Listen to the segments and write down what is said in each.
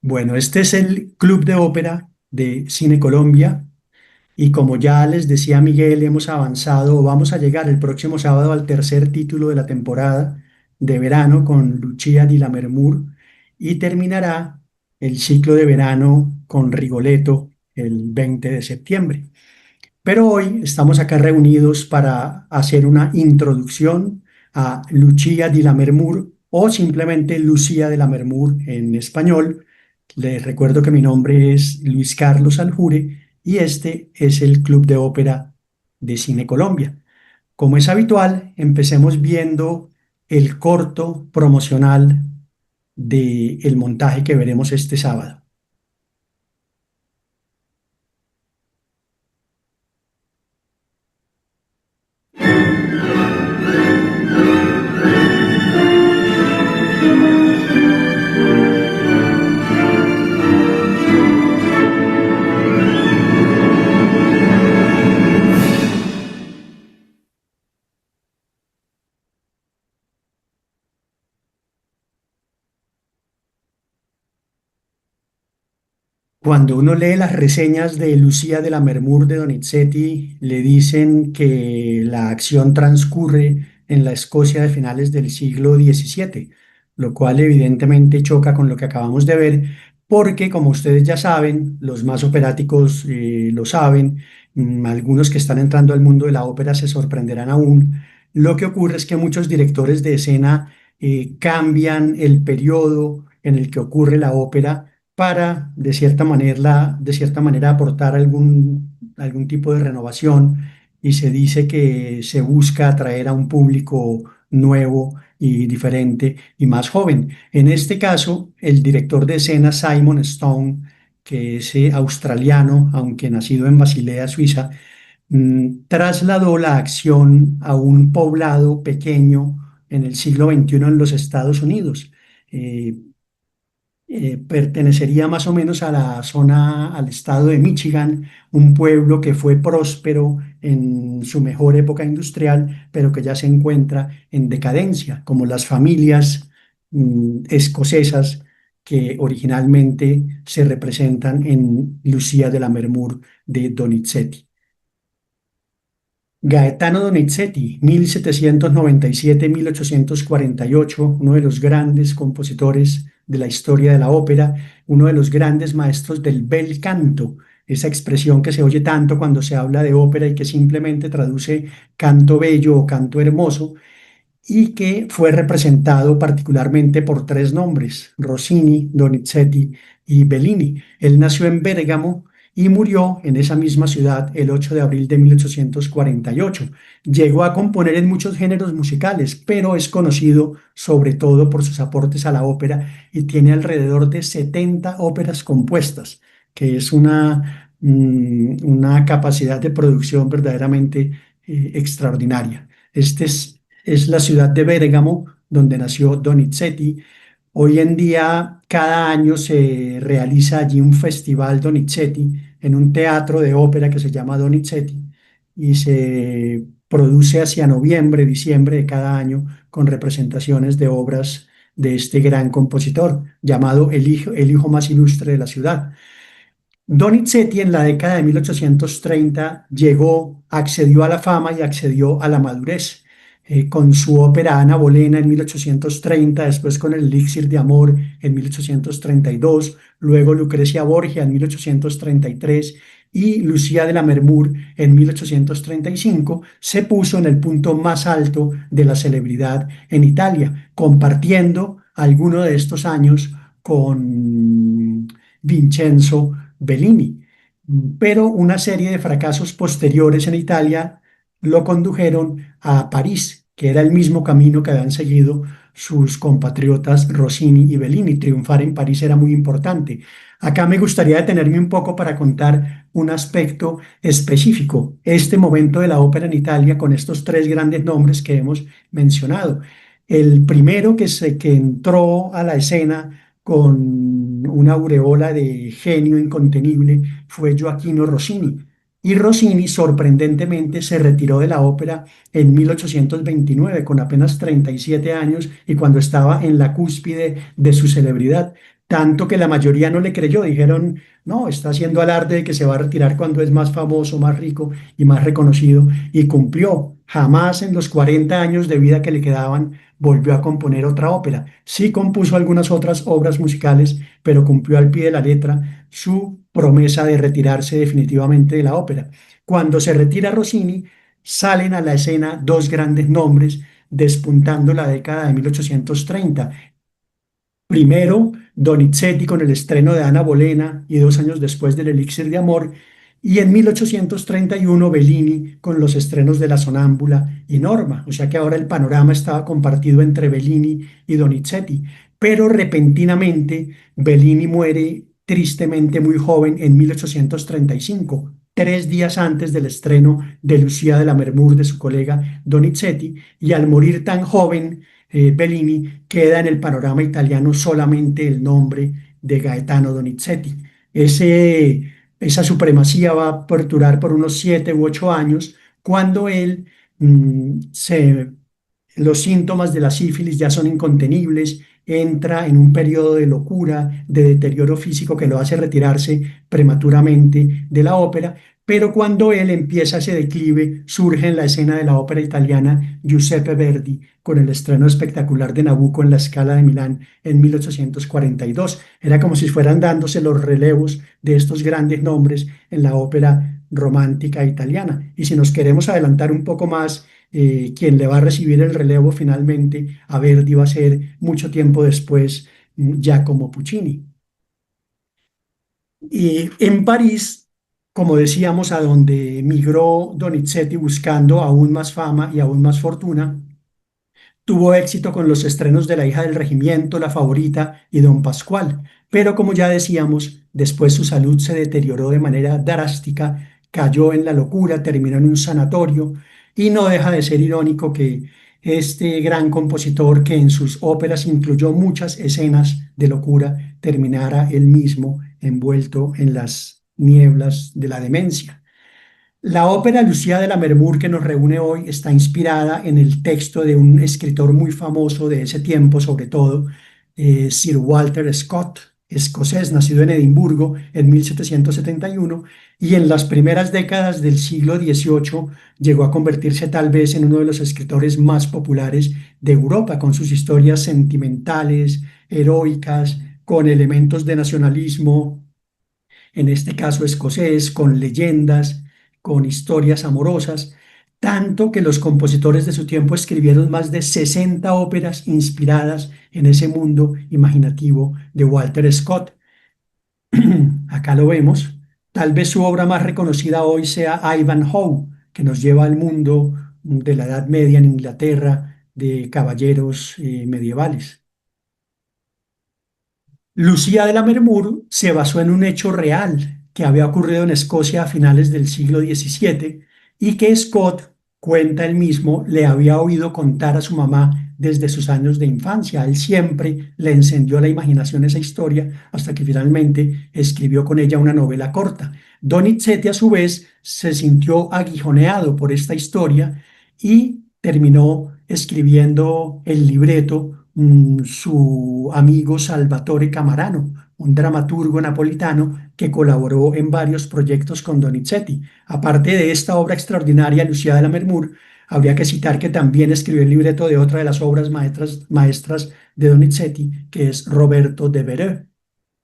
Bueno, este es el Club de Ópera de Cine Colombia y como ya les decía Miguel, hemos avanzado, vamos a llegar el próximo sábado al tercer título de la temporada de verano con Lucia di Lammermoor y terminará el ciclo de verano con Rigoletto el 20 de septiembre. Pero hoy estamos acá reunidos para hacer una introducción a Lucia di Lammermoor o simplemente Lucía de Lammermoor en español. Les recuerdo que mi nombre es Luis Carlos Aljure y este es el Club de Ópera de Cine Colombia. Como es habitual, empecemos viendo el corto promocional del montaje que veremos este sábado. Cuando uno lee las reseñas de Lucía de Lammermoor de Donizetti, le dicen que la acción transcurre en la Escocia de finales del siglo XVII, lo cual evidentemente choca con lo que acabamos de ver, porque como ustedes ya saben, los más operáticos lo saben, algunos que están entrando al mundo de la ópera se sorprenderán aún. Lo que ocurre es que muchos directores de escena cambian el periodo en el que ocurre la ópera para, de cierta manera, aportar algún tipo de renovación y se dice que se busca atraer a un público nuevo y diferente y más joven. En este caso, el director de escena Simon Stone, que es australiano, aunque nacido en Basilea, Suiza, trasladó la acción a un poblado pequeño en el siglo XXI en los Estados Unidos. Eh, Pertenecería más o menos a la zona, al estado de Michigan, un pueblo que fue próspero en su mejor época industrial, pero que ya se encuentra en decadencia, como las familias escocesas que originalmente se representan en Lucía de Lammermoor de Donizetti. Gaetano Donizetti, 1797-1848, uno de los grandes compositores de la historia de la ópera, uno de los grandes maestros del bel canto, esa expresión que se oye tanto cuando se habla de ópera y que simplemente traduce canto bello o canto hermoso, y que fue representado particularmente por tres nombres, Rossini, Donizetti y Bellini. Él nació en Bérgamo y murió en esa misma ciudad el 8 de abril de 1848. Llegó a componer en muchos géneros musicales, pero es conocido sobre todo por sus aportes a la ópera y tiene alrededor de 70 óperas compuestas, que es una capacidad de producción verdaderamente extraordinaria. Es la ciudad de Bérgamo, donde nació Donizetti. Hoy en día, cada año se realiza allí un festival Donizetti en un teatro de ópera que se llama Donizetti y se produce hacia noviembre, diciembre de cada año con representaciones de obras de este gran compositor llamado el hijo más ilustre de la ciudad. Donizetti en la década de 1830 accedió a la fama y accedió a la madurez. Con su ópera Ana Bolena en 1830, después con el Elixir de Amor en 1832, luego Lucrecia Borgia en 1833 y Lucía de Lammermoor en 1835, se puso en el punto más alto de la celebridad en Italia, compartiendo algunos de estos años con Vincenzo Bellini, pero una serie de fracasos posteriores en Italia lo condujeron a París, que era el mismo camino que habían seguido sus compatriotas Rossini y Bellini. Triunfar en París era muy importante. Acá me gustaría detenerme un poco para contar un aspecto específico, este momento de la ópera en Italia con estos tres grandes nombres que hemos mencionado. El primero que entró a la escena con una aureola de genio incontenible fue Gioachino Rossini. Y Rossini, sorprendentemente, se retiró de la ópera en 1829, con apenas 37 años y cuando estaba en la cúspide de su celebridad. tanto que la mayoría no le creyó, dijeron, no, está haciendo alarde de que se va a retirar cuando es más famoso, más rico y más reconocido, y cumplió. Jamás en los 40 años de vida que le quedaban volvió a componer otra ópera. Sí compuso algunas otras obras musicales, pero cumplió al pie de la letra su promesa de retirarse definitivamente de la ópera. Cuando se retira Rossini, salen a la escena dos grandes nombres despuntando la década de 1830. Primero, Donizetti con el estreno de Ana Bolena y 2 años después del Elixir de Amor, y en 1831 Bellini con los estrenos de La Sonámbula y Norma, o sea que ahora el panorama estaba compartido entre Bellini y Donizetti, pero repentinamente Bellini muere tristemente muy joven en 1835, 3 días antes del estreno de Lucía de Lammermoor de su colega Donizetti, y al morir tan joven, Bellini, queda en el panorama italiano solamente el nombre de Gaetano Donizetti. Esa supremacía va a perdurar por unos 7 u 8 años cuando él se los síntomas de la sífilis ya son incontenibles, entra en un periodo de locura, de deterioro físico que lo hace retirarse prematuramente de la ópera, pero cuando él empieza ese declive, surge en la escena de la ópera italiana Giuseppe Verdi con el estreno espectacular de Nabucco en la Scala de Milán en 1842. Era como si fueran dándose los relevos de estos grandes nombres en la ópera romántica italiana. Y si nos queremos adelantar un poco más, quien le va a recibir el relevo finalmente a Verdi va a ser mucho tiempo después Giacomo Puccini. Y en París, como decíamos, a donde migró Donizetti buscando aún más fama y aún más fortuna, tuvo éxito con los estrenos de La hija del regimiento, La favorita y Don Pascual, pero como ya decíamos, después su salud se deterioró de manera drástica, cayó en la locura, terminó en un sanatorio, y no deja de ser irónico que este gran compositor, que en sus óperas incluyó muchas escenas de locura, terminara él mismo envuelto en las nieblas de la demencia. La ópera Lucía de Lammermoor que nos reúne hoy está inspirada en el texto de un escritor muy famoso de ese tiempo, sobre todo, Sir Walter Scott, escocés, nacido en Edimburgo en 1771, y en las primeras décadas del siglo XVIII llegó a convertirse tal vez en uno de los escritores más populares de Europa, con sus historias sentimentales, heroicas, con elementos de nacionalismo, en este caso escocés, con leyendas, con historias amorosas, tanto que los compositores de su tiempo escribieron más de 60 óperas inspiradas en ese mundo imaginativo de Walter Scott. Acá lo vemos. Tal vez su obra más reconocida hoy sea Ivanhoe, que nos lleva al mundo de la Edad Media en Inglaterra, de caballeros medievales. Lucía de Lammermoor se basó en un hecho real que había ocurrido en Escocia a finales del siglo XVII y que Scott, cuenta él mismo, le había oído contar a su mamá desde sus años de infancia. Él siempre le encendió la imaginación esa historia hasta que finalmente escribió con ella una novela corta. Donizetti, a su vez, se sintió aguijoneado por esta historia y terminó escribiendo el libreto su amigo Salvatore Camarano, un dramaturgo napolitano que colaboró en varios proyectos con Donizetti. Aparte de esta obra extraordinaria, Lucía de Lammermoor, habría que citar que también escribió el libreto de otra de las obras maestras de Donizetti, que es Roberto de Vereux.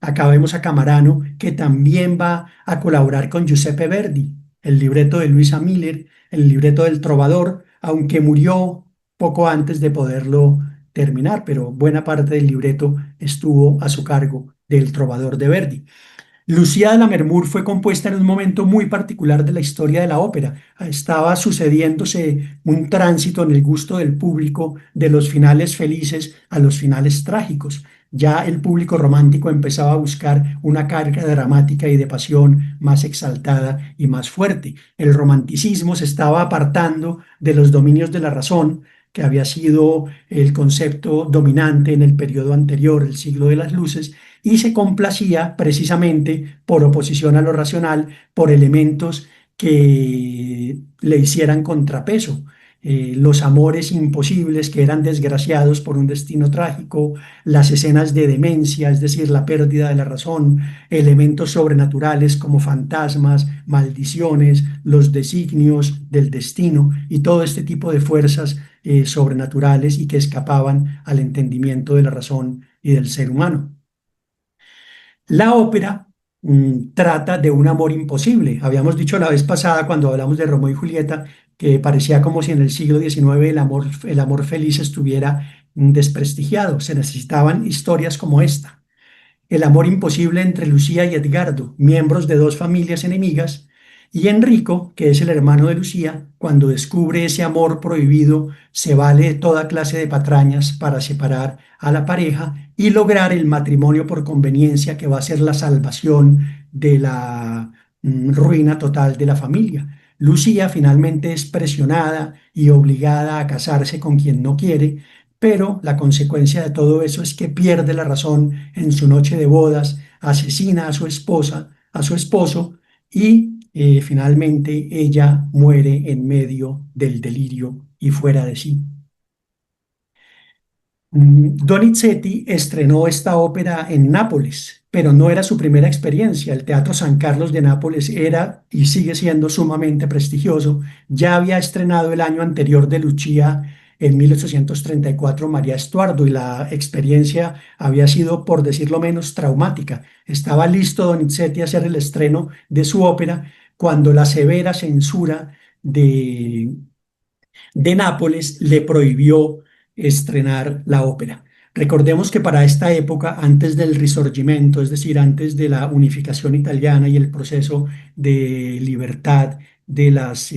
Acá vemos a Camarano, que también va a colaborar con Giuseppe Verdi, el libreto de Luisa Miller, el libreto del Trovador, aunque murió poco antes de poderlo terminar, pero buena parte del libreto estuvo a su cargo del Trovador de Verdi. Lucía de Lammermoor fue compuesta en un momento muy particular de la historia de la ópera. Estaba sucediéndose un tránsito en el gusto del público de los finales felices a los finales trágicos. Ya el público romántico empezaba a buscar una carga dramática y de pasión más exaltada y más fuerte. El romanticismo se estaba apartando de los dominios de la razón, que había sido el concepto dominante en el periodo anterior, el siglo de las luces, y se complacía precisamente por oposición a lo racional, por elementos que le hicieran contrapeso. los amores imposibles que eran desgraciados por un destino trágico, las escenas de demencia, es decir, la pérdida de la razón, elementos sobrenaturales como fantasmas, maldiciones, los designios del destino y todo este tipo de fuerzas sobrenaturales y que escapaban al entendimiento de la razón y del ser humano. La ópera trata de un amor imposible. Habíamos dicho la vez pasada cuando hablamos de Romeo y Julieta que parecía como si en el siglo XIX el amor feliz estuviera desprestigiado. Se necesitaban historias como esta. El amor imposible entre Lucía y Edgardo, miembros de dos familias enemigas, y Enrico, que es el hermano de Lucía, cuando descubre ese amor prohibido, se vale de toda clase de patrañas para separar a la pareja y lograr el matrimonio por conveniencia que va a ser la salvación de la ruina total de la familia. Lucía finalmente es presionada y obligada a casarse con quien no quiere, pero la consecuencia de todo eso es que pierde la razón en su noche de bodas, asesina a su esposa, a su esposo y finalmente ella muere en medio del delirio y fuera de sí. Donizetti estrenó esta ópera en Nápoles, pero no era su primera experiencia. El Teatro San Carlos de Nápoles era y sigue siendo sumamente prestigioso. Ya había estrenado el año anterior de Lucia en 1834 María Estuardo y la experiencia había sido, por decirlo menos, traumática. Estaba listo Donizetti a hacer el estreno de su ópera cuando la severa censura de Nápoles le prohibió estrenar la ópera. Recordemos que para esta época, antes del Risorgimento, es decir, antes de la unificación italiana y el proceso de libertad de las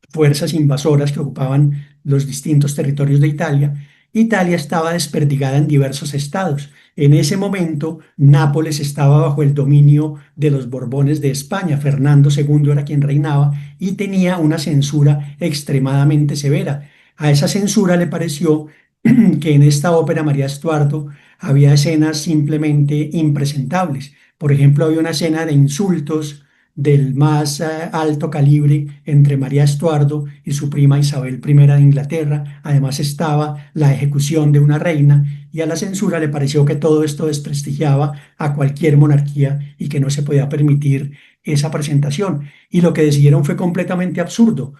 fuerzas invasoras que ocupaban los distintos territorios de Italia, Italia estaba desperdigada en diversos estados. En ese momento, Nápoles estaba bajo el dominio de los Borbones de España. Fernando II era quien reinaba y tenía una censura extremadamente severa. A esa censura le pareció que en esta ópera María Estuardo había escenas simplemente impresentables. Por ejemplo, había una escena de insultos del más alto calibre entre María Estuardo y su prima Isabel I de Inglaterra. Además estaba la ejecución de una reina y a la censura le pareció que todo esto desprestigiaba a cualquier monarquía y que no se podía permitir esa presentación. Y lo que decidieron fue completamente absurdo,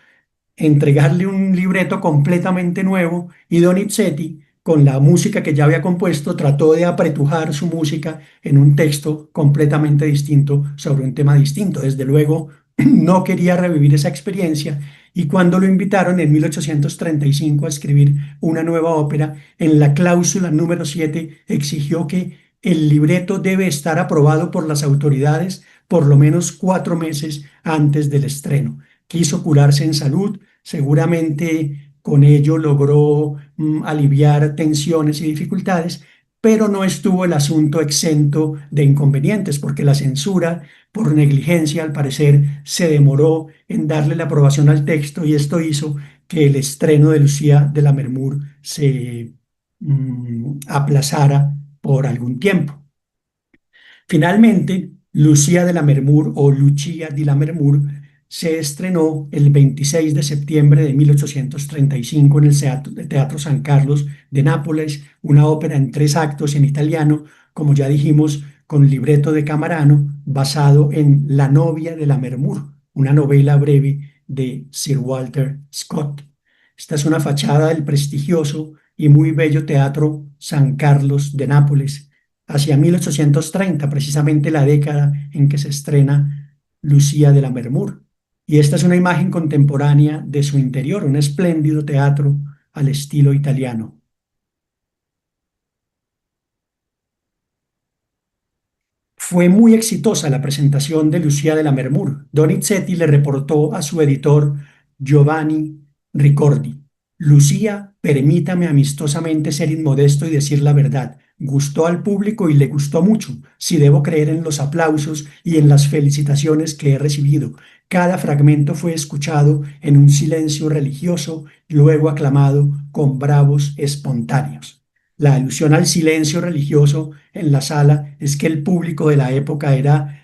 entregarle un libreto completamente nuevo y Donizetti, con la música que ya había compuesto, trató de apretujar su música en un texto completamente distinto sobre un tema distinto. Desde luego, no quería revivir esa experiencia y cuando lo invitaron en 1835 a escribir una nueva ópera, en la cláusula número 7 exigió que el libreto debe estar aprobado por las autoridades por lo menos 4 meses antes del estreno. Quiso curarse en salud, seguramente con ello logró aliviar tensiones y dificultades, pero no estuvo el asunto exento de inconvenientes, porque la censura, por negligencia, al parecer, se demoró en darle la aprobación al texto y esto hizo que el estreno de Lucía de la Mermur se aplazara por algún tiempo. Finalmente, Lucía de la Mermur o Lucia di la Mermur se estrenó el 26 de septiembre de 1835 en el Teatro San Carlos de Nápoles, una ópera en 3 actos en italiano, como ya dijimos, con libreto de Camarano, basado en La novia de la Mermur, una novela breve de Sir Walter Scott. Esta es una fachada del prestigioso y muy bello Teatro San Carlos de Nápoles hacia 1830, precisamente la década en que se estrena Lucía de la Mermur. Y esta es una imagen contemporánea de su interior, un espléndido teatro al estilo italiano. Fue muy exitosa la presentación de Lucía de la Mermur. Donizetti le reportó a su editor Giovanni Ricordi: Lucía, permítame amistosamente ser inmodesto y decir la verdad. Gustó al público y le gustó mucho, si debo creer en los aplausos y en las felicitaciones que he recibido. Cada fragmento fue escuchado en un silencio religioso, luego aclamado con bravos espontáneos. La alusión al silencio religioso en la sala es que el público de la época era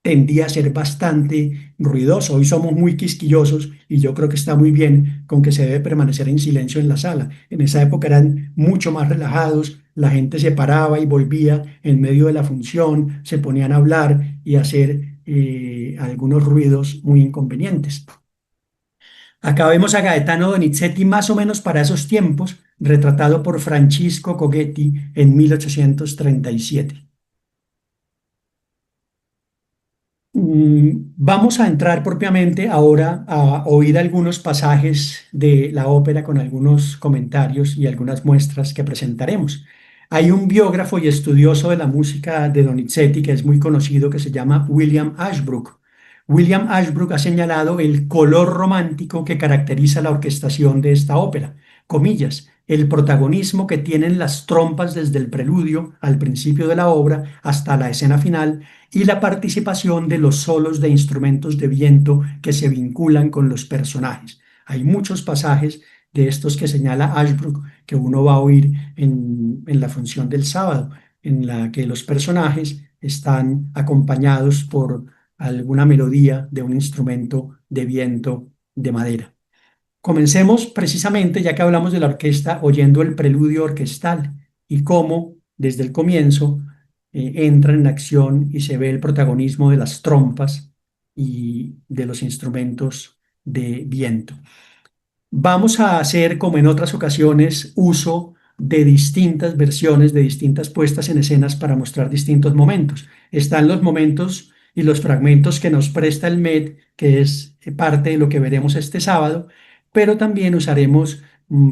tendía a ser bastante ruidoso. Hoy somos muy quisquillosos y yo creo que está muy bien con que se debe permanecer en silencio en la sala. En esa época eran mucho más relajados, la gente se paraba y volvía en medio de la función, se ponían a hablar y a hacer algunos ruidos muy inconvenientes. Acá vemos a Gaetano Donizetti más o menos para esos tiempos, retratado por Francisco Coghetti en 1837. Vamos a entrar propiamente ahora a oír algunos pasajes de la ópera con algunos comentarios y algunas muestras que presentaremos. Hay un biógrafo y estudioso de la música de Donizetti que es muy conocido que se llama William Ashbrook. William Ashbrook ha señalado el color romántico que caracteriza la orquestación de esta ópera. Comillas, el protagonismo que tienen las trompas desde el preludio al principio de la obra hasta la escena final y la participación de los solos de instrumentos de viento que se vinculan con los personajes. Hay muchos pasajes de estos que señala Ashbrook que uno va a oír en la función del sábado, en la que los personajes están acompañados por alguna melodía de un instrumento de viento de madera. Comencemos precisamente, ya que hablamos de la orquesta, oyendo el preludio orquestal y cómo desde el comienzo entra en acción y se ve el protagonismo de las trompas y de los instrumentos de viento. Vamos a hacer, como en otras ocasiones, uso de distintas versiones, de distintas puestas en escenas para mostrar distintos momentos. Están los momentos y los fragmentos que nos presta el MED, que es parte de lo que veremos este sábado, pero también usaremos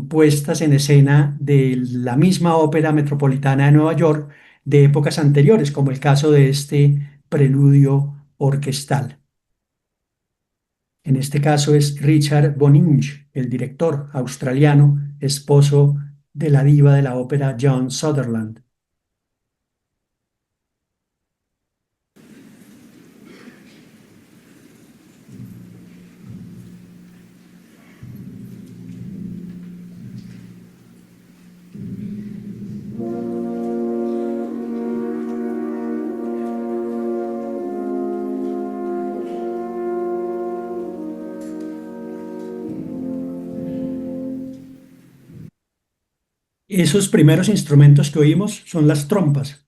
puestas en escena de la misma ópera metropolitana de Nueva York de épocas anteriores, como el caso de este preludio orquestal. En este caso es Richard Boninge, el director australiano, esposo de la diva de la ópera John Sutherland. Esos primeros instrumentos que oímos son las trompas.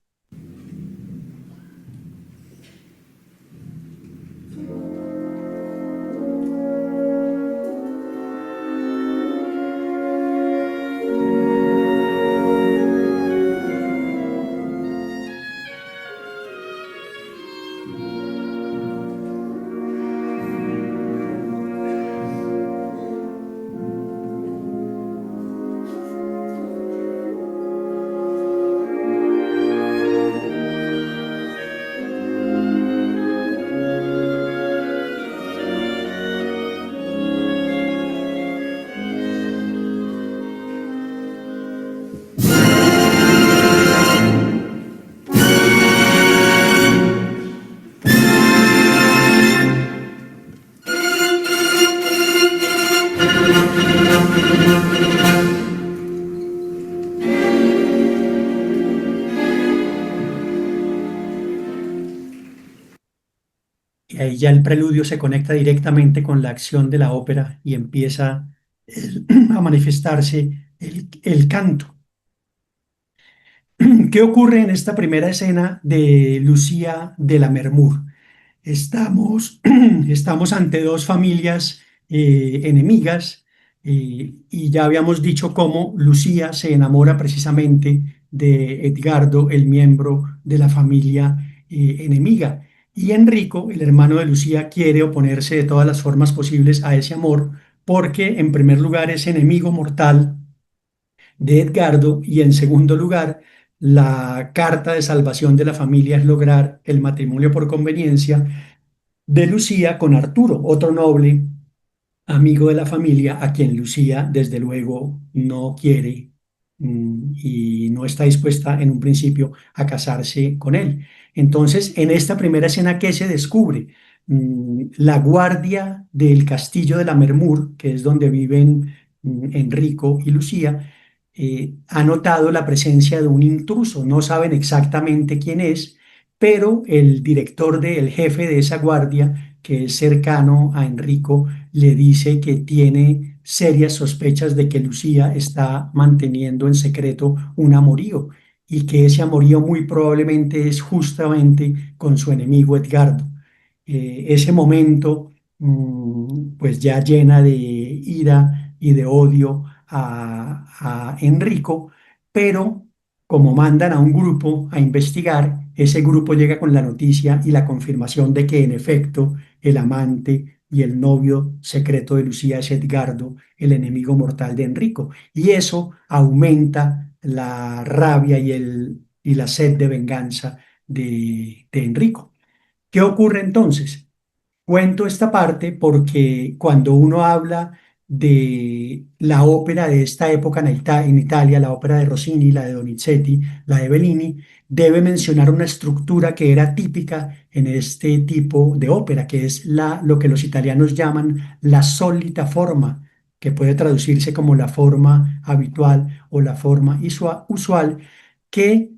Y ahí ya el preludio se conecta directamente con la acción de la ópera y empieza a manifestarse el canto. ¿Qué ocurre en esta primera escena de Lucía de la Mermur? Estamos, estamos ante dos familias enemigas y ya habíamos dicho cómo Lucía se enamora precisamente de Edgardo, el miembro de la familia enemiga. Y Enrico, el hermano de Lucía, quiere oponerse de todas las formas posibles a ese amor porque en primer lugar es enemigo mortal de Edgardo y en segundo lugar la carta de salvación de la familia es lograr el matrimonio por conveniencia de Lucía con Arturo, otro noble amigo de la familia a quien Lucía desde luego no quiere y no está dispuesta en un principio a casarse con él. Entonces, en esta primera escena, ¿qué se descubre? La guardia del castillo de la Mermur, que es donde viven Enrico y Lucía, ha notado la presencia de un intruso, no saben exactamente quién es, pero el director el jefe de esa guardia, que es cercano a Enrico, le dice que tiene serias sospechas de que Lucía está manteniendo en secreto un amorío y que ese amorío muy probablemente es justamente con su enemigo Edgardo. Ese momento, pues ya llena de ira y de odio a Enrico, pero como mandan a un grupo a investigar, ese grupo llega con la noticia y la confirmación de que en efecto el amante y el novio secreto de Lucía es Edgardo, el enemigo mortal de Enrico. Y eso aumenta la rabia y la sed de venganza de Enrico. ¿Qué ocurre entonces? Cuento esta parte porque cuando uno habla de la ópera de esta época en Italia, la ópera de Rossini, la de Donizetti, la de Bellini, debe mencionar una estructura que era típica en este tipo de ópera, que es lo que los italianos llaman la solita forma, que puede traducirse como la forma habitual o la forma usual, que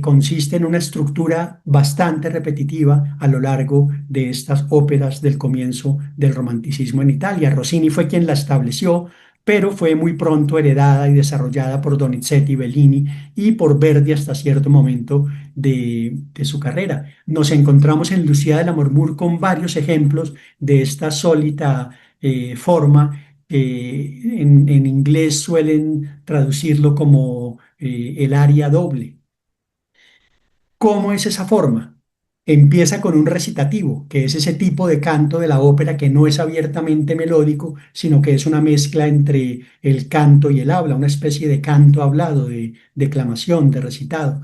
consiste en una estructura bastante repetitiva a lo largo de estas óperas del comienzo del romanticismo en Italia. Rossini fue quien la estableció, pero fue muy pronto heredada y desarrollada por Donizetti, Bellini y por Verdi hasta cierto momento de su carrera. Nos encontramos en Lucía de la Murmure con varios ejemplos de esta sólita forma. En inglés suelen traducirlo como el aria doble. ¿Cómo es esa forma? Empieza con un recitativo, que es ese tipo de canto de la ópera que no es abiertamente melódico, sino que es una mezcla entre el canto y el habla, una especie de canto hablado, de declamación, de recitado.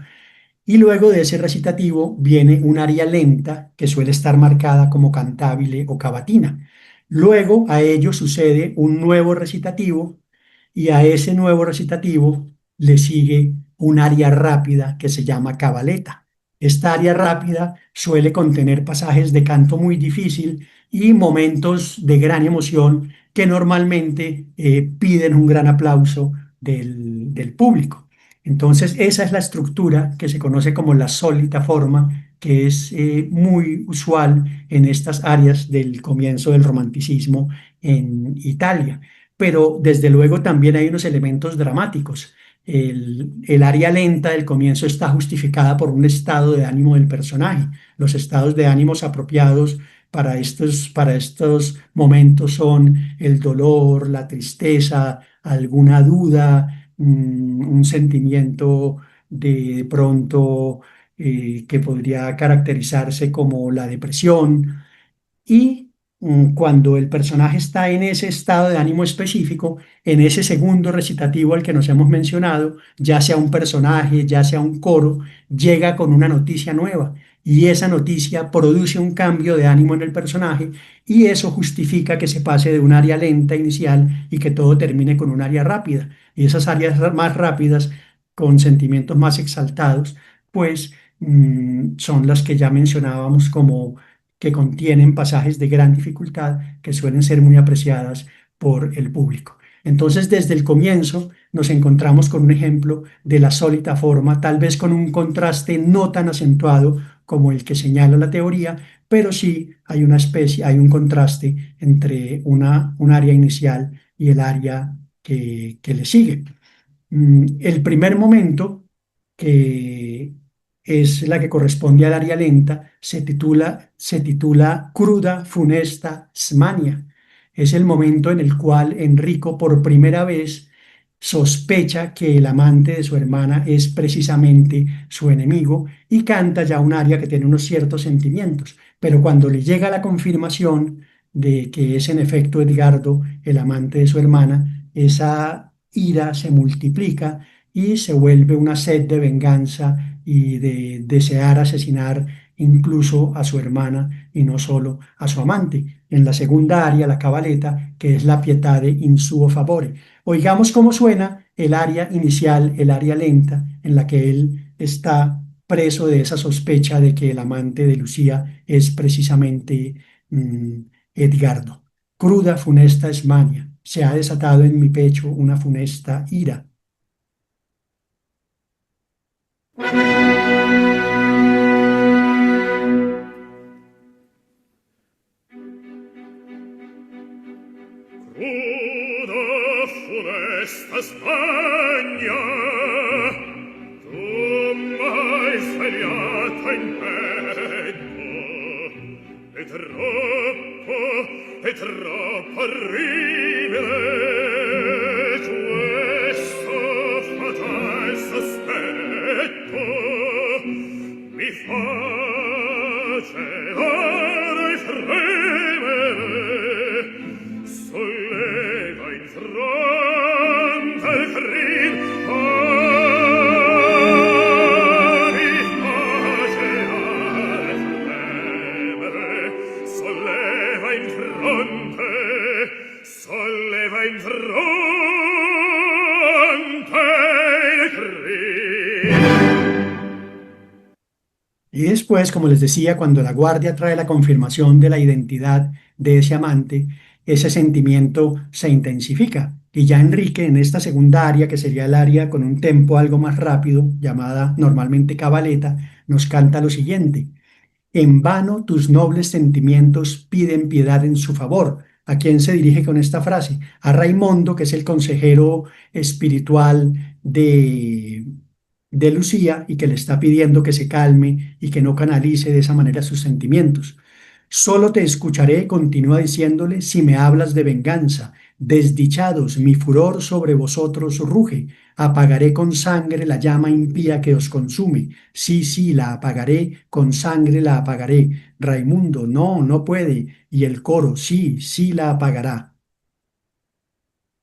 Y luego de ese recitativo viene un aria lenta que suele estar marcada como cantabile o cavatina. Luego a ello sucede un nuevo recitativo y a ese nuevo recitativo le sigue un aria rápida que se llama cabaleta. Esta aria rápida suele contener pasajes de canto muy difícil y momentos de gran emoción que normalmente piden un gran aplauso del público. Entonces, esa es la estructura que se conoce como la sólita forma, que es muy usual en estas áreas del comienzo del romanticismo en Italia. Pero desde luego también hay unos elementos dramáticos. El área lenta del comienzo está justificada por un estado de ánimo del personaje. Los estados de ánimos apropiados para estos momentos son el dolor, la tristeza, alguna duda, un sentimiento de pronto que podría caracterizarse como la depresión y cuando el personaje está en ese estado de ánimo específico, en ese segundo recitativo al que nos hemos mencionado, ya sea un personaje, ya sea un coro, llega con una noticia nueva y esa noticia produce un cambio de ánimo en el personaje y eso justifica que se pase de un área lenta inicial y que todo termine con un área rápida. Y esas áreas más rápidas, con sentimientos más exaltados, pues son las que ya mencionábamos como que contienen pasajes de gran dificultad que suelen ser muy apreciadas por el público. Entonces, desde el comienzo nos encontramos con un ejemplo de la sólita forma, tal vez con un contraste no tan acentuado como el que señala la teoría, pero sí hay una especie, hay un contraste entre un área inicial y el área que le sigue. El primer momento, que es la que corresponde al área lenta, se titula Cruda Funesta Smania. Es el momento en el cual Enrico por primera vez sospecha que el amante de su hermana es precisamente su enemigo y canta ya un aria que tiene unos ciertos sentimientos. Pero cuando le llega la confirmación de que es en efecto Edgardo el amante de su hermana, esa ira se multiplica y se vuelve una sed de venganza y de desear asesinar incluso a su hermana y no solo a su amante. En la segunda aria, la cabaleta, que es la pietade in suo favore. Oigamos cómo suena el aria inicial, el aria lenta, en la que él está preso de esa sospecha de que el amante de Lucía es precisamente mm, Edgardo. Cruda, funesta es mania. Se ha desatado en mi pecho una funesta ira. Y después, como les decía, cuando la guardia trae la confirmación de la identidad de ese amante, ese sentimiento se intensifica. Y ya Enrique, en esta segunda área, que sería el área con un tempo algo más rápido, llamada normalmente cabaleta, nos canta lo siguiente. En vano tus nobles sentimientos piden piedad en su favor. ¿A quién se dirige con esta frase? A Raimondo, que es el consejero espiritual de Lucía y que le está pidiendo que se calme y que no canalice de esa manera sus sentimientos. Solo te escucharé, continúa diciéndole, si me hablas de venganza. Desdichados, mi furor sobre vosotros ruge. Apagaré con sangre la llama impía que os consume. Sí, sí, la apagaré, con sangre la apagaré. Raimundo, no, no puede. Y el coro, sí, sí la apagará.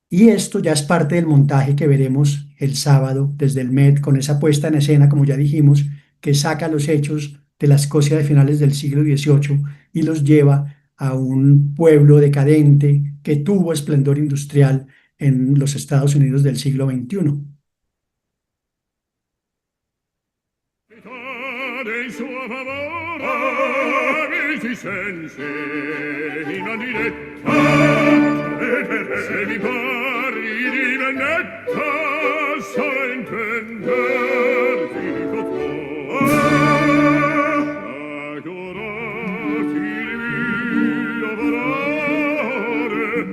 Y esto ya es parte del montaje que veremos el sábado desde el Met con esa puesta en escena, como ya dijimos, que saca los hechos de la Escocia de finales del siglo XVIII y los lleva a un pueblo decadente que tuvo esplendor industrial en los Estados Unidos del siglo XXI. In suo favore amici sensi in diretta se mi pari di vendetta so intender dico tu adorati il mio valore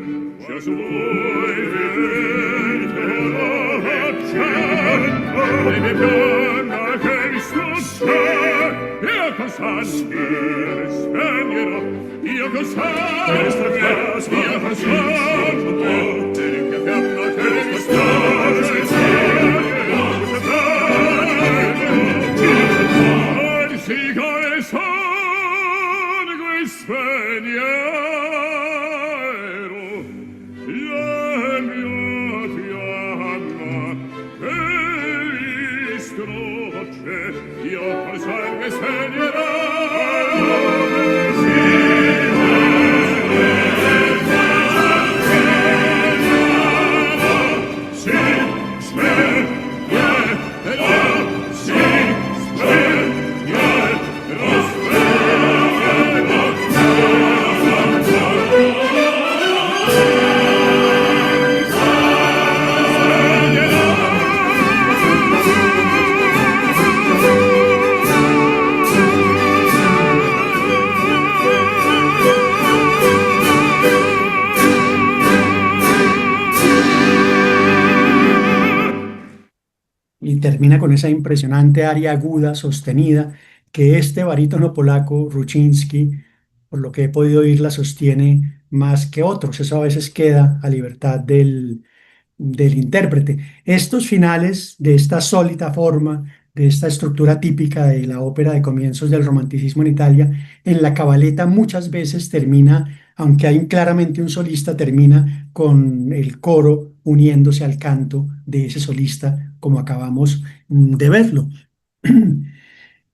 già su voi veramente e mi pianna che mi stuccia io con sangue spegnerò io con sangue strappiato io con sangue che fiamma che mi stuccia anzi con il sangue spegnerò la mia fiamma che mi strocce io col sangue spegnerò sì, spegnerò sì, spegnerò Y termina con esa impresionante aria aguda, sostenida, que este barítono polaco, Rucinski, por lo que he podido oír, la sostiene más que otros. Eso a veces queda a libertad del intérprete. Estos finales de esta sólita forma, de esta estructura típica de la ópera de comienzos del romanticismo en Italia, en la cabaleta muchas veces termina, aunque hay claramente un solista, termina con el coro uniéndose al canto de ese solista, como acabamos de verlo.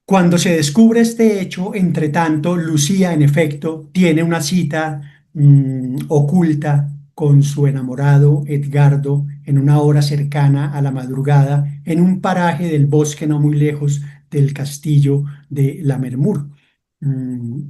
Cuando se descubre este hecho, entre tanto, Lucía, en efecto, tiene una cita oculta con su enamorado Edgardo en una hora cercana a la madrugada, en un paraje del bosque no muy lejos del castillo de Lammermoor. Mm,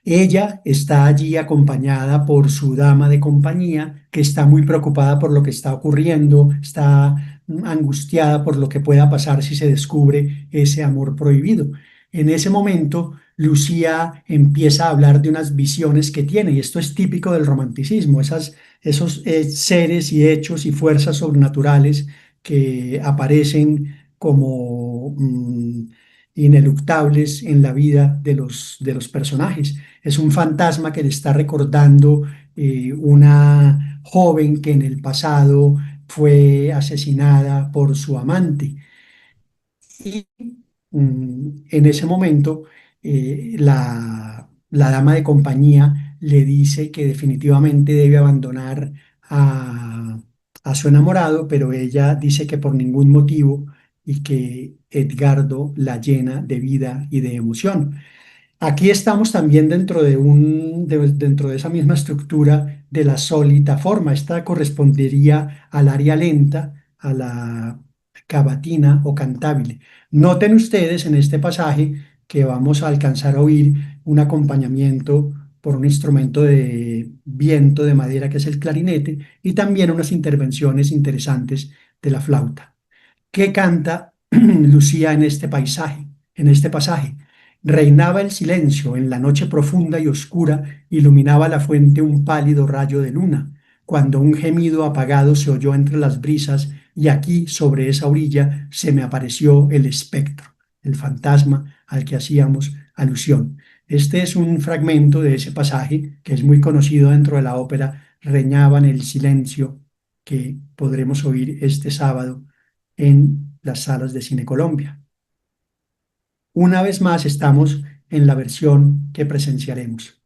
Ella está allí acompañada por su dama de compañía, que está muy preocupada por lo que está ocurriendo, está angustiada por lo que pueda pasar si se descubre ese amor prohibido. En ese momento, Lucía empieza a hablar de unas visiones que tiene, y esto es típico del romanticismo, esos seres y hechos y fuerzas sobrenaturales que aparecen como ineluctables en la vida de los personajes. Es un fantasma que le está recordando una joven que en el pasado fue asesinada por su amante. Y en ese momento, la dama de compañía le dice que definitivamente debe abandonar a, a su enamorado, pero ella dice que por ningún motivo y que Edgardo la llena de vida y de emoción. Aquí estamos también dentro de esa misma estructura de la sólita forma. Esta correspondería al área lenta, a la cavatina o cantabile. Noten ustedes en este pasaje que vamos a alcanzar a oír un acompañamiento por un instrumento de viento de madera que es el clarinete y también unas intervenciones interesantes de la flauta. ¿Qué canta Lucía en este paisaje, en este pasaje? Reinaba el silencio, en la noche profunda y oscura iluminaba la fuente un pálido rayo de luna, cuando un gemido apagado se oyó entre las brisas y aquí, sobre esa orilla, se me apareció el espectro, el fantasma al que hacíamos alusión. Este es un fragmento de ese pasaje que es muy conocido dentro de la ópera Reñaba en el silencio, que podremos oír este sábado en las salas de Cine Colombia. Una vez más estamos en la versión que presenciaremos.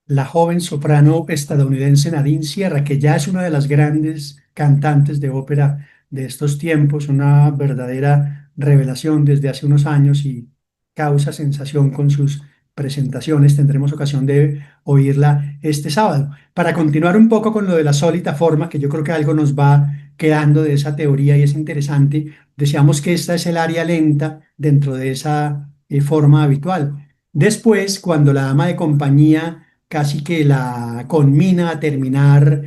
La joven soprano estadounidense Nadine Sierra, que ya es una de las grandes cantantes de ópera de estos tiempos, una verdadera revelación desde hace unos años y causa sensación con sus presentaciones. Tendremos ocasión de oírla este sábado. Para continuar un poco con lo de la sólita forma, que yo creo que algo nos va quedando de esa teoría y es interesante, decíamos que esta es el área lenta dentro de esa forma habitual. Después, cuando la dama de compañía casi que la conmina a terminar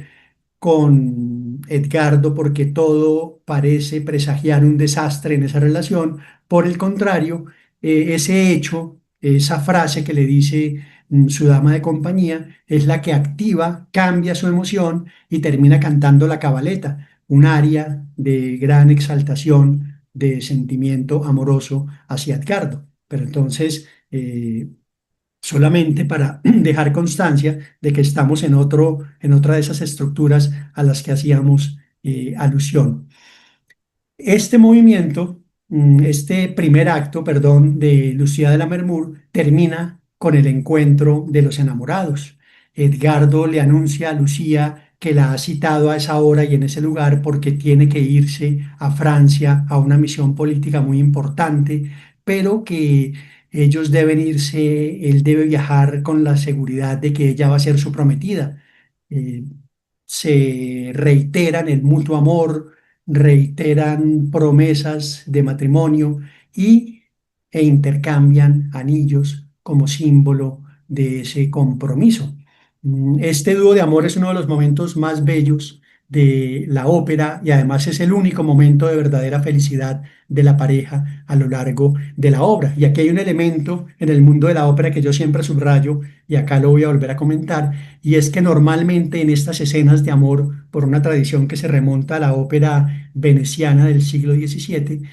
con Edgardo porque todo parece presagiar un desastre en esa relación. Por el contrario, ese hecho, esa frase que le dice su dama de compañía, es la que activa, cambia su emoción y termina cantando la cabaleta, un aria de gran exaltación, de sentimiento amoroso hacia Edgardo. Pero entonces, solamente para dejar constancia de que estamos en otra de esas estructuras a las que hacíamos alusión. Este movimiento, este primer acto, perdón, de Lucía de la Mermur termina con el encuentro de los enamorados. Edgardo le anuncia a Lucía que la ha citado a esa hora y en ese lugar porque tiene que irse a Francia a una misión política muy importante, pero que ellos deben irse, él debe viajar con la seguridad de que ella va a ser su prometida. Eh, Se reiteran el mutuo amor, reiteran promesas de matrimonio y, e intercambian anillos como símbolo de ese compromiso. Este dúo de amor es uno de los momentos más bellos de la ópera y además es el único momento de verdadera felicidad de la pareja a lo largo de la obra. Y aquí hay un elemento en el mundo de la ópera que yo siempre subrayo y acá lo voy a volver a comentar, y es que normalmente en estas escenas de amor, por una tradición que se remonta a la ópera veneciana del siglo XVII,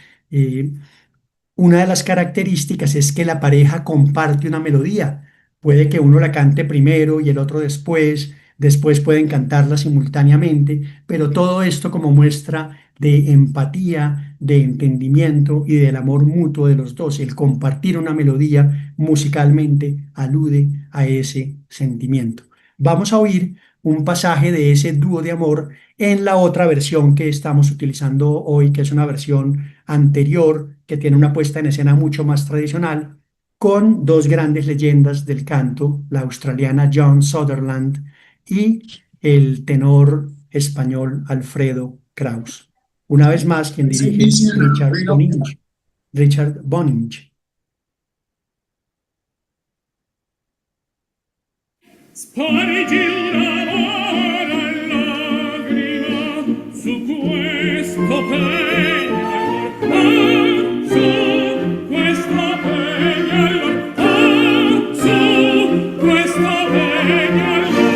una de las características es que la pareja comparte una melodía. Puede que uno la cante primero y el otro después, después pueden cantarla simultáneamente, pero todo esto como muestra de empatía, de entendimiento y del amor mutuo de los dos. El compartir una melodía musicalmente alude a ese sentimiento. Vamos a oír un pasaje de ese dúo de amor en la otra versión que estamos utilizando hoy, que es una versión anterior, que tiene una puesta en escena mucho más tradicional, con dos grandes leyendas del canto, la australiana John Sutherland y el tenor español Alfredo Kraus. Una vez más, quien dirige Richard Boninch. Richard Boninch. Spargi una mora lagrima su questo pegno, su questo pegno, su questo pegno, su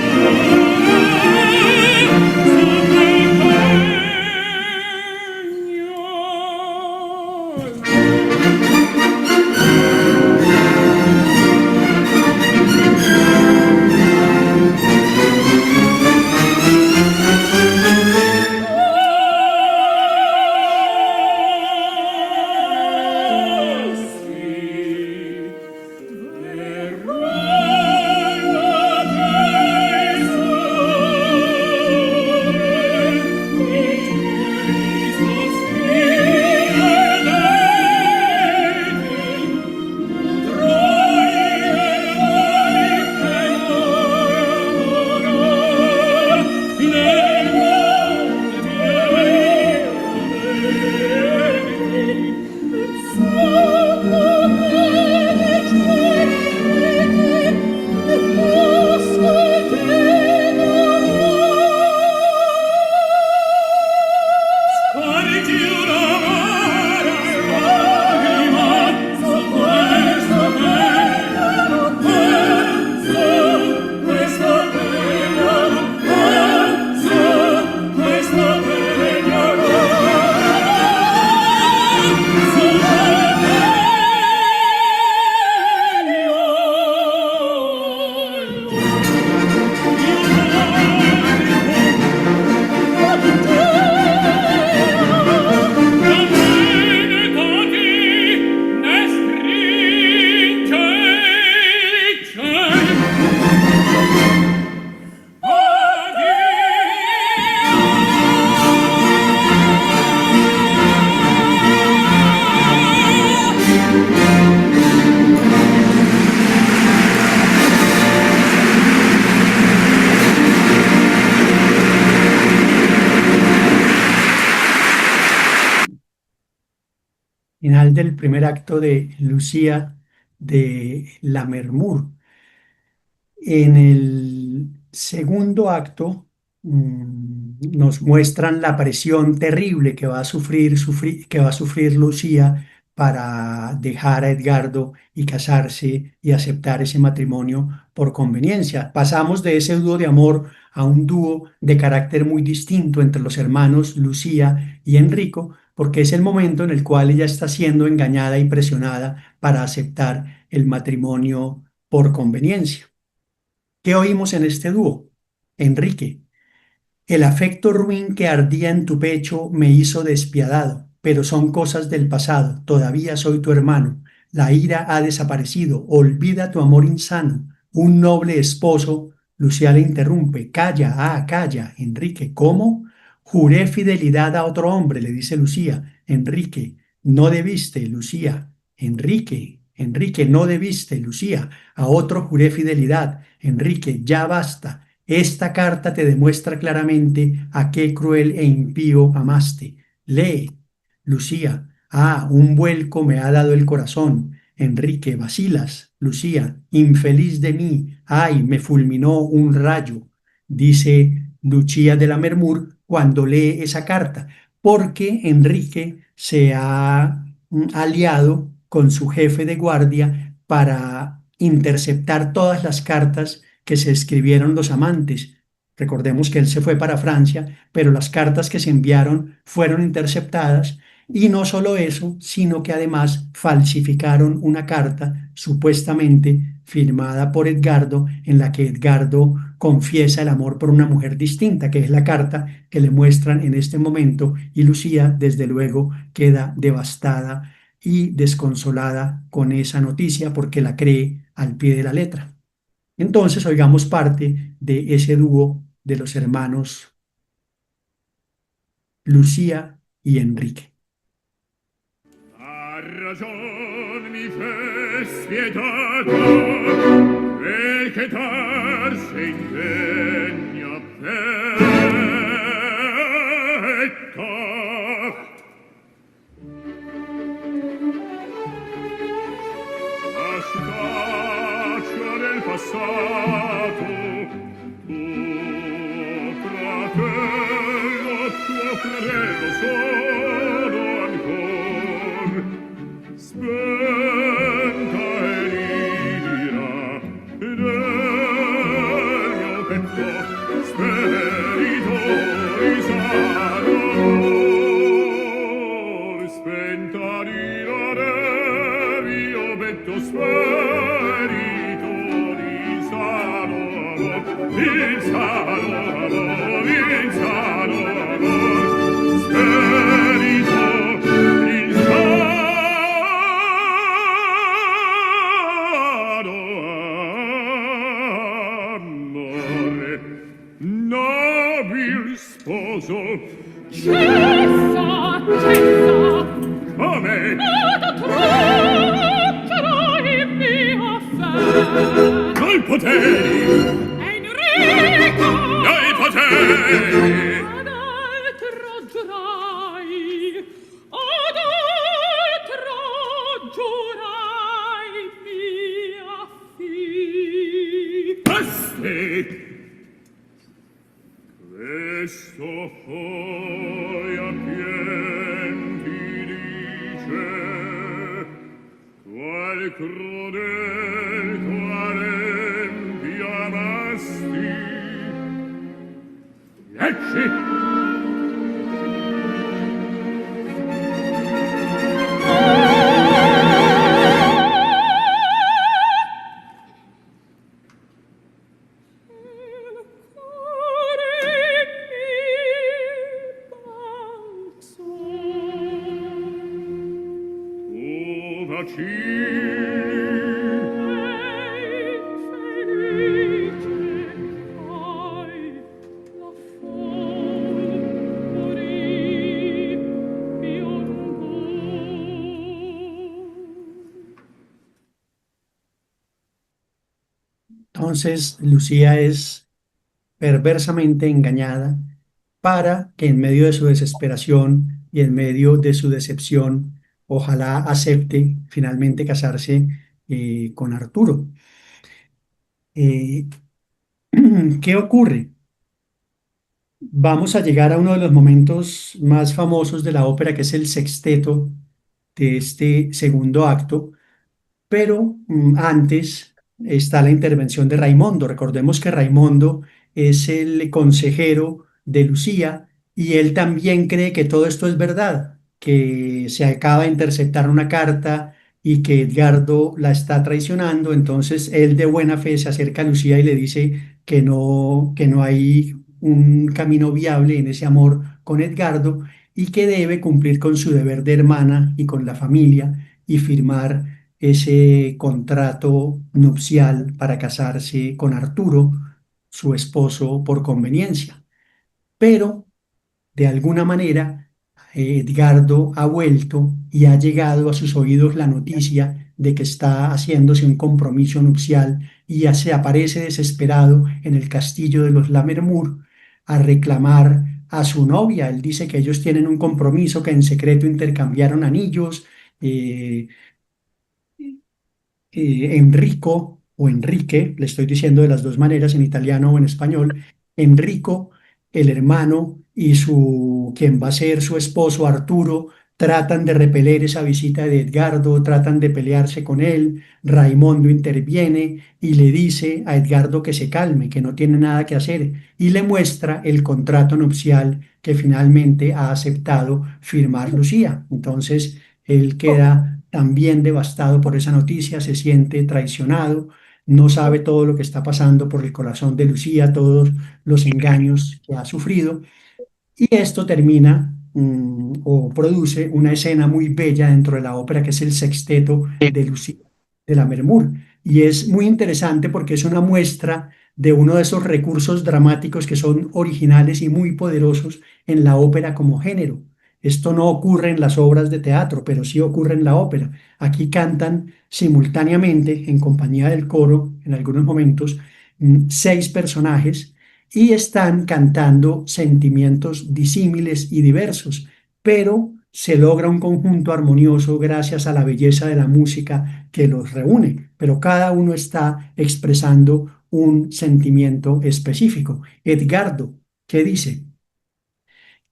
Final del primer acto de Lucía de Lammermoor. En el segundo acto nos muestran la presión terrible que va a que va a sufrir Lucía para dejar a Edgardo y casarse y aceptar ese matrimonio por conveniencia. Pasamos de ese dúo de amor a un dúo de carácter muy distinto entre los hermanos Lucía y Enrico, porque es el momento en el cual ella está siendo engañada y presionada para aceptar el matrimonio por conveniencia. ¿Qué oímos en este dúo? Enrique: el afecto ruin que ardía en tu pecho me hizo despiadado, pero son cosas del pasado, todavía soy tu hermano. La ira ha desaparecido, olvida tu amor insano. Un noble esposo. Lucía le interrumpe: calla, calla. Enrique: ¿cómo? Juré fidelidad a otro hombre, le dice Lucía. Enrique: no debiste, Lucía. Enrique, no debiste, Lucía. A otro juré fidelidad. Enrique: ya basta. Esta carta te demuestra claramente a qué cruel e impío amaste. Lee. Lucía: un vuelco me ha dado el corazón. Enrique: vacilas. Lucía: infeliz de mí. Ay, me fulminó un rayo. Dice Lucía de Lammermoor cuando lee esa carta, porque Enrique se ha aliado con su jefe de guardia para interceptar todas las cartas que se escribieron los amantes. Recordemos que él se fue para Francia, pero las cartas que se enviaron fueron interceptadas, y no solo eso, sino que además falsificaron una carta supuestamente firmada por Edgardo, en la que Edgardo confiesa el amor por una mujer distinta, que es la carta que le muestran en este momento, y Lucía desde luego queda devastada y desconsolada con esa noticia porque la cree al pie de la letra. Entonces oigamos parte de ese dúo de los hermanos Lucía y Enrique. A ragion mi fe spietata, quel che tarse ingegno petto. A staccio del passato, tuo fratello, tuo fratello sono ancor, spenta e l'ira del mio petto, spirito risano, spenta l'ira del mio petto, spirito risano, insano, insano, spirito insano, amore, nobil sposo. Cessa, cessa, Come? ad troccherai mia fe. Col poteri, Enrico, dai poteri. ad altro giurai, ad altro giurai mia figlia. Questi, questo poi a pien ti dice, qual crudel qual empia amasti. Ecci! Il cuore mi balzò. Tu vacini, Lei felice ai la fuori piombo. Entonces, Lucía es perversamente engañada para que en medio de su desesperación y en medio de su decepción, ojalá acepte finalmente casarse con Arturo. Eh, ¿Qué ocurre? Vamos a llegar a uno de los momentos más famosos de la ópera, que es el sexteto de este segundo acto, pero antes está la intervención de Raimondo. Recordemos que Raimondo es el consejero de Lucía y él también cree que todo esto es verdad, que se acaba de interceptar una carta y que Edgardo la está traicionando. Entonces él de buena fe se acerca a Lucía y le dice que no hay un camino viable en ese amor con Edgardo y que debe cumplir con su deber de hermana y con la familia y firmar ese contrato nupcial para casarse con Arturo, su esposo, por conveniencia. Pero, de alguna manera, Edgardo ha vuelto y ha llegado a sus oídos la noticia de que está haciéndose un compromiso nupcial y ya se aparece desesperado en el castillo de los Lammermoor a reclamar a su novia. Él dice que ellos tienen un compromiso, que en secreto intercambiaron anillos. eh, Enrico o Enrique, le estoy diciendo de las dos maneras, en italiano o en español, Enrico, el hermano, y quien va a ser su esposo, Arturo, tratan de repeler esa visita de Edgardo, tratan de pelearse con él. Raimondo interviene y le dice a Edgardo que se calme, que no tiene nada que hacer, y le muestra el contrato nupcial que finalmente ha aceptado firmar Lucía. Entonces, él queda también devastado por esa noticia, se siente traicionado, no sabe todo lo que está pasando por el corazón de Lucía, todos los engaños que ha sufrido, y esto termina o produce una escena muy bella dentro de la ópera, que es el sexteto de Lucía de la Lammermoor. Y es muy interesante porque es una muestra de uno de esos recursos dramáticos que son originales y muy poderosos en la ópera como género. Esto no ocurre en las obras de teatro, pero sí ocurre en la ópera. Aquí cantan simultáneamente, en compañía del coro, en algunos momentos, seis personajes y están cantando sentimientos disímiles y diversos, pero se logra un conjunto armonioso gracias a la belleza de la música que los reúne, pero cada uno está expresando un sentimiento específico. Edgardo, ¿qué dice?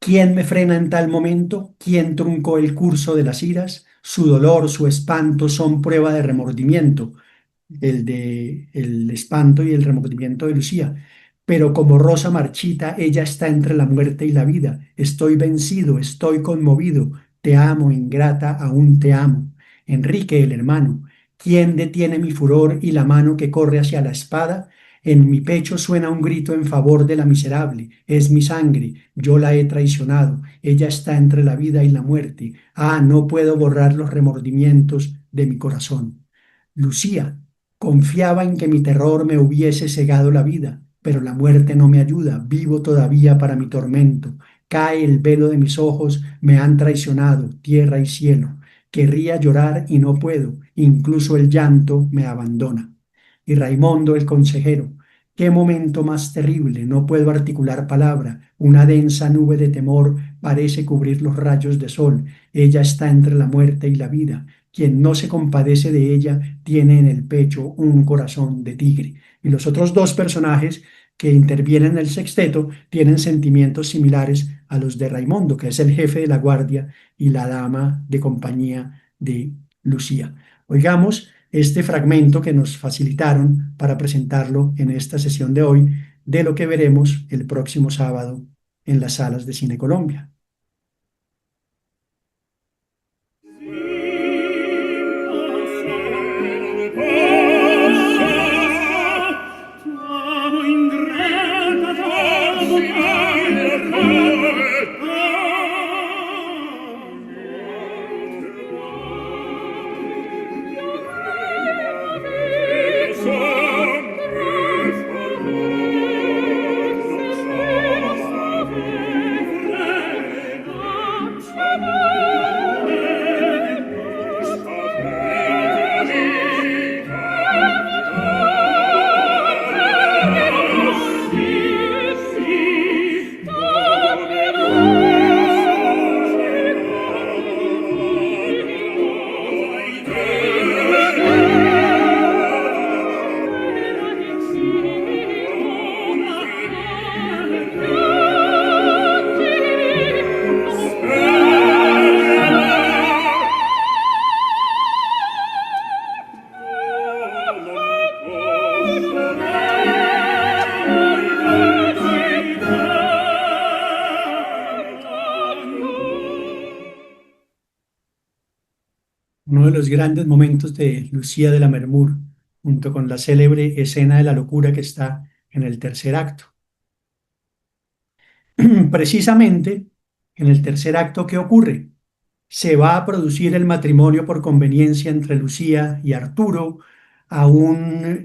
¿Quién me frena en tal momento? ¿Quién truncó el curso de las iras? Su dolor, su espanto son prueba de remordimiento, el de el espanto y el remordimiento de Lucía. Pero como rosa marchita, ella está entre la muerte y la vida. Estoy vencido, estoy conmovido. Te amo, ingrata, aún te amo. Enrique, el hermano. ¿Quién detiene mi furor y la mano que corre hacia la espada? En mi pecho suena un grito en favor de la miserable. Es mi sangre, yo la he traicionado. Ella está entre la vida y la muerte. Ah, no puedo borrar los remordimientos de mi corazón. Lucía, confiaba en que mi terror me hubiese cegado la vida, pero la muerte no me ayuda, vivo todavía para mi tormento. Cae el velo de mis ojos, me han traicionado tierra y cielo. Querría llorar y no puedo, incluso el llanto me abandona. Y Raimondo, el consejero, qué momento más terrible, no puedo articular palabra, una densa nube de temor parece cubrir los rayos de sol. Ella está entre la muerte y la vida. Quien no se compadece de ella tiene en el pecho un corazón de tigre. Y los otros dos personajes que intervienen en el sexteto tienen sentimientos similares a los de Raimondo, que es el jefe de la guardia y la dama de compañía de Lucía. Oigamos este fragmento que nos facilitaron para presentarlo en esta sesión de hoy, de lo que veremos el próximo sábado en las salas de Cine Colombia. Uno de los grandes momentos de Lucía de Lammermoor, junto con la célebre escena de la locura que está en el tercer acto. Precisamente en el tercer acto, ¿qué ocurre? Se va a producir el matrimonio por conveniencia entre Lucía y Arturo. Aún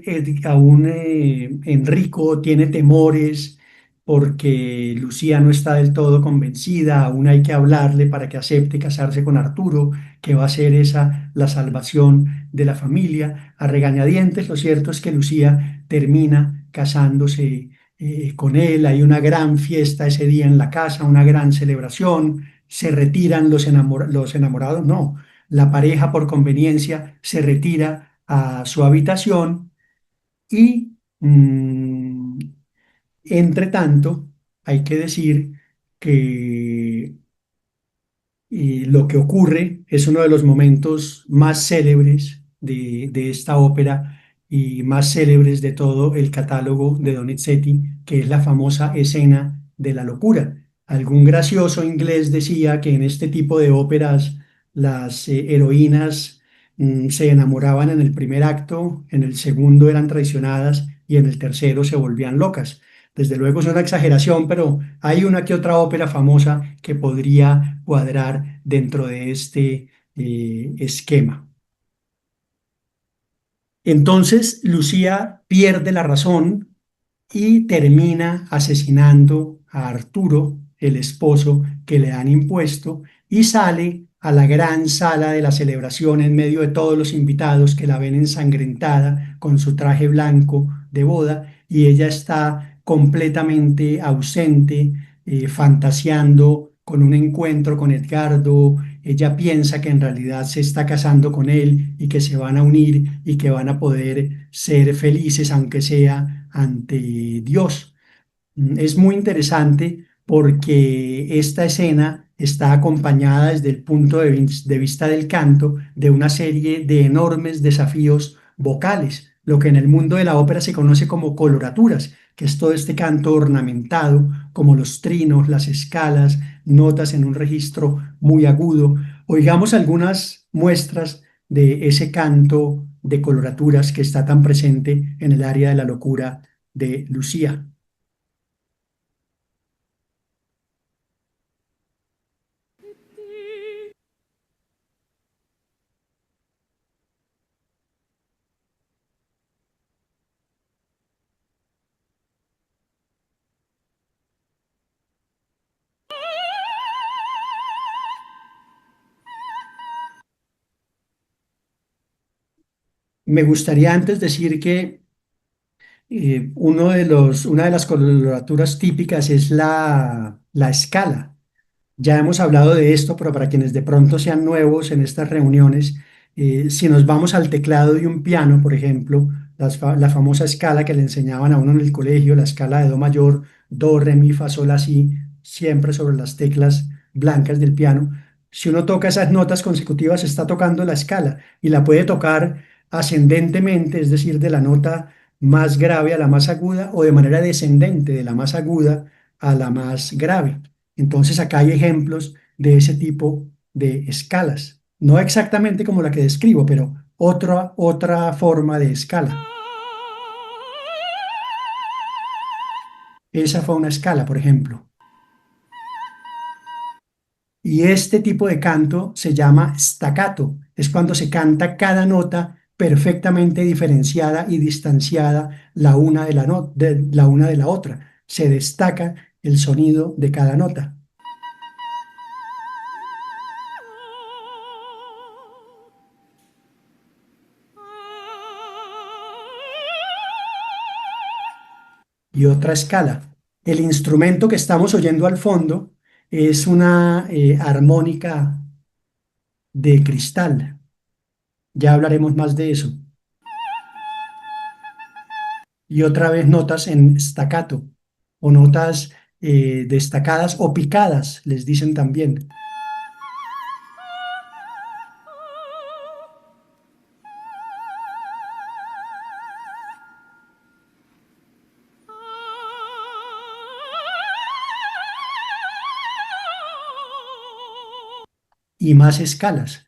Enrico tiene temores porque Lucía no está del todo convencida, aún hay que hablarle para que acepte casarse con Arturo, que va a ser esa la salvación de la familia. A regañadientes, lo cierto es que Lucía termina casándose con él. Hay una gran fiesta ese día en la casa, una gran celebración. Se retiran los enamorados, no, la pareja por conveniencia se retira a su habitación y entre tanto hay que decir que lo que ocurre es uno de los momentos más célebres de esta ópera y más célebres de todo el catálogo de Donizetti, que es la famosa escena de la locura. Algún gracioso inglés decía que en este tipo de óperas las heroínas se enamoraban en el primer acto, en el segundo eran traicionadas y en el tercero se volvían locas. Desde luego es una exageración, pero hay una que otra ópera famosa que podría cuadrar dentro de este esquema. Entonces, Lucía pierde la razón y termina asesinando a Arturo, el esposo que le han impuesto, y sale a la gran sala de la celebración en medio de todos los invitados que la ven ensangrentada con su traje blanco de boda y ella está completamente ausente, fantaseando con un encuentro con Edgardo. Ella piensa que en realidad se está casando con él y que se van a unir y que van a poder ser felices, aunque sea ante Dios. Es muy interesante porque esta escena está acompañada desde el punto de vista del canto de una serie de enormes desafíos vocales, lo que en el mundo de la ópera se conoce como coloraturas, que es todo este canto ornamentado, como los trinos, las escalas, notas en un registro muy agudo. Oigamos algunas muestras de ese canto de coloraturas que está tan presente en el área de la locura de Lucía. Me gustaría antes decir que una de las coloraturas típicas es la escala. Ya hemos hablado de esto, pero para quienes de pronto sean nuevos en estas reuniones, si nos vamos al teclado de un piano, por ejemplo, la famosa escala que le enseñaban a uno en el colegio, la escala de do mayor, do, re, mi, fa, sol, la, si, siempre sobre las teclas blancas del piano. Si uno toca esas notas consecutivas, está tocando la escala y la puede tocar ascendentemente, es decir, de la nota más grave a la más aguda o de manera descendente, de la más aguda a la más grave. Entonces acá hay ejemplos de ese tipo de escalas. No exactamente como la que describo, pero otra forma de escala. Esa fue una escala, por ejemplo. Y este tipo de canto se llama staccato. Es cuando se canta cada nota perfectamente diferenciada y distanciada la una de la una de la otra. Se destaca el sonido de cada nota. Y otra escala. El instrumento que estamos oyendo al fondo es una armónica de cristal. Ya hablaremos más de eso. Y otra vez notas en staccato o notas destacadas o picadas, les dicen también. Y más escalas.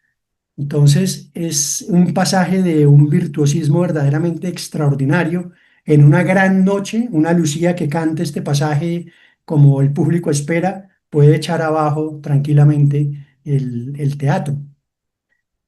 Entonces es un pasaje de un virtuosismo verdaderamente extraordinario. En una gran noche, una Lucía que cante este pasaje como el público espera, puede echar abajo tranquilamente el teatro.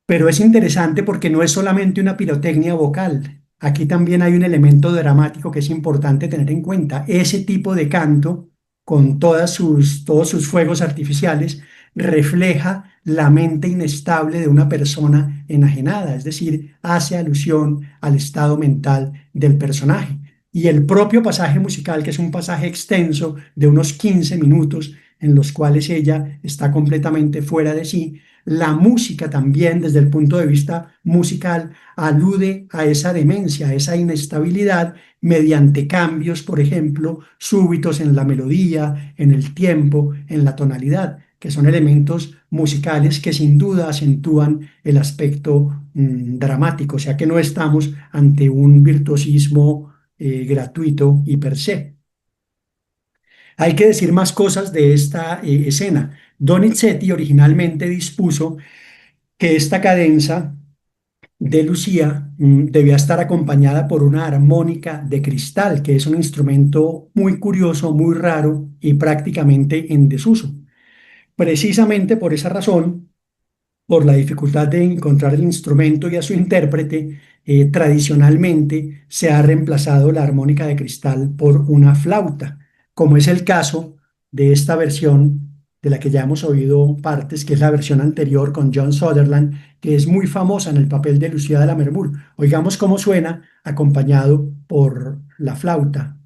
Pero es interesante porque no es solamente una pirotecnia vocal. Aquí también hay un elemento dramático que es importante tener en cuenta. Ese tipo de canto, con todos sus fuegos artificiales, refleja la mente inestable de una persona enajenada, es decir, hace alusión al estado mental del personaje. Y el propio pasaje musical, que es un pasaje extenso de unos 15 minutos, en los cuales ella está completamente fuera de sí, la música también, desde el punto de vista musical, alude a esa demencia, a esa inestabilidad, mediante cambios, por ejemplo, súbitos en la melodía, en el tiempo, en la tonalidad, que son elementos musicales que sin duda acentúan el aspecto dramático, o sea que no estamos ante un virtuosismo gratuito y per se. Hay que decir más cosas de esta escena. Donizetti originalmente dispuso que esta cadenza de Lucía debía estar acompañada por una armónica de cristal, que es un instrumento muy curioso, muy raro y prácticamente en desuso. Precisamente por esa razón, por la dificultad de encontrar el instrumento y a su intérprete, tradicionalmente se ha reemplazado la armónica de cristal por una flauta, como es el caso de esta versión de la que ya hemos oído partes, que es la versión anterior con John Sutherland, que es muy famosa en el papel de Lucía de Lammermoor. Oigamos cómo suena acompañado por la flauta.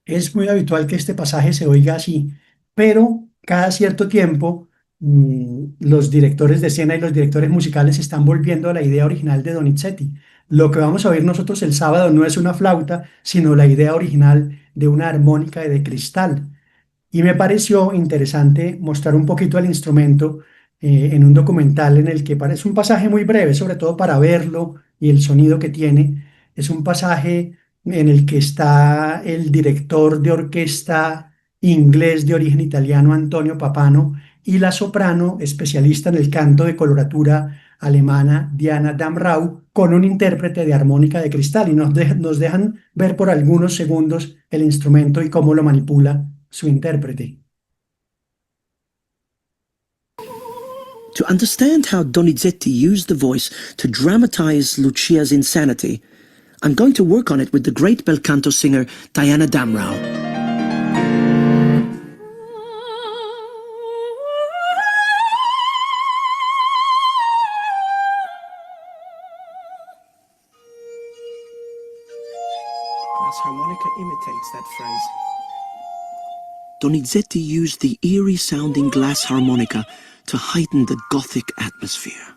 Es muy habitual que este pasaje se oiga así, pero cada cierto tiempo los directores de escena y los directores musicales están volviendo a la idea original de Donizetti. Lo que vamos a oír nosotros el sábado no es una flauta, sino la idea original de una armónica de cristal. Y me pareció interesante mostrar un poquito el instrumento en un documental en el que parece un pasaje muy breve, sobre todo para verlo y el sonido que tiene. Es un pasaje en el que está el director de orquesta inglés de origen italiano, Antonio Papano, y la soprano especialista en el canto de coloratura alemana, Diana Damrau, con un intérprete de armónica de cristal. Y nos dejan ver por algunos segundos el instrumento y cómo lo manipula su intérprete. To understand how Donizetti used the voice to dramatize Lucia's insanity, I'm going to work on it with the great bel canto singer Diana Damrau. Glass harmonica imitates that phrase. Donizetti used the eerie-sounding glass harmonica to heighten the Gothic atmosphere.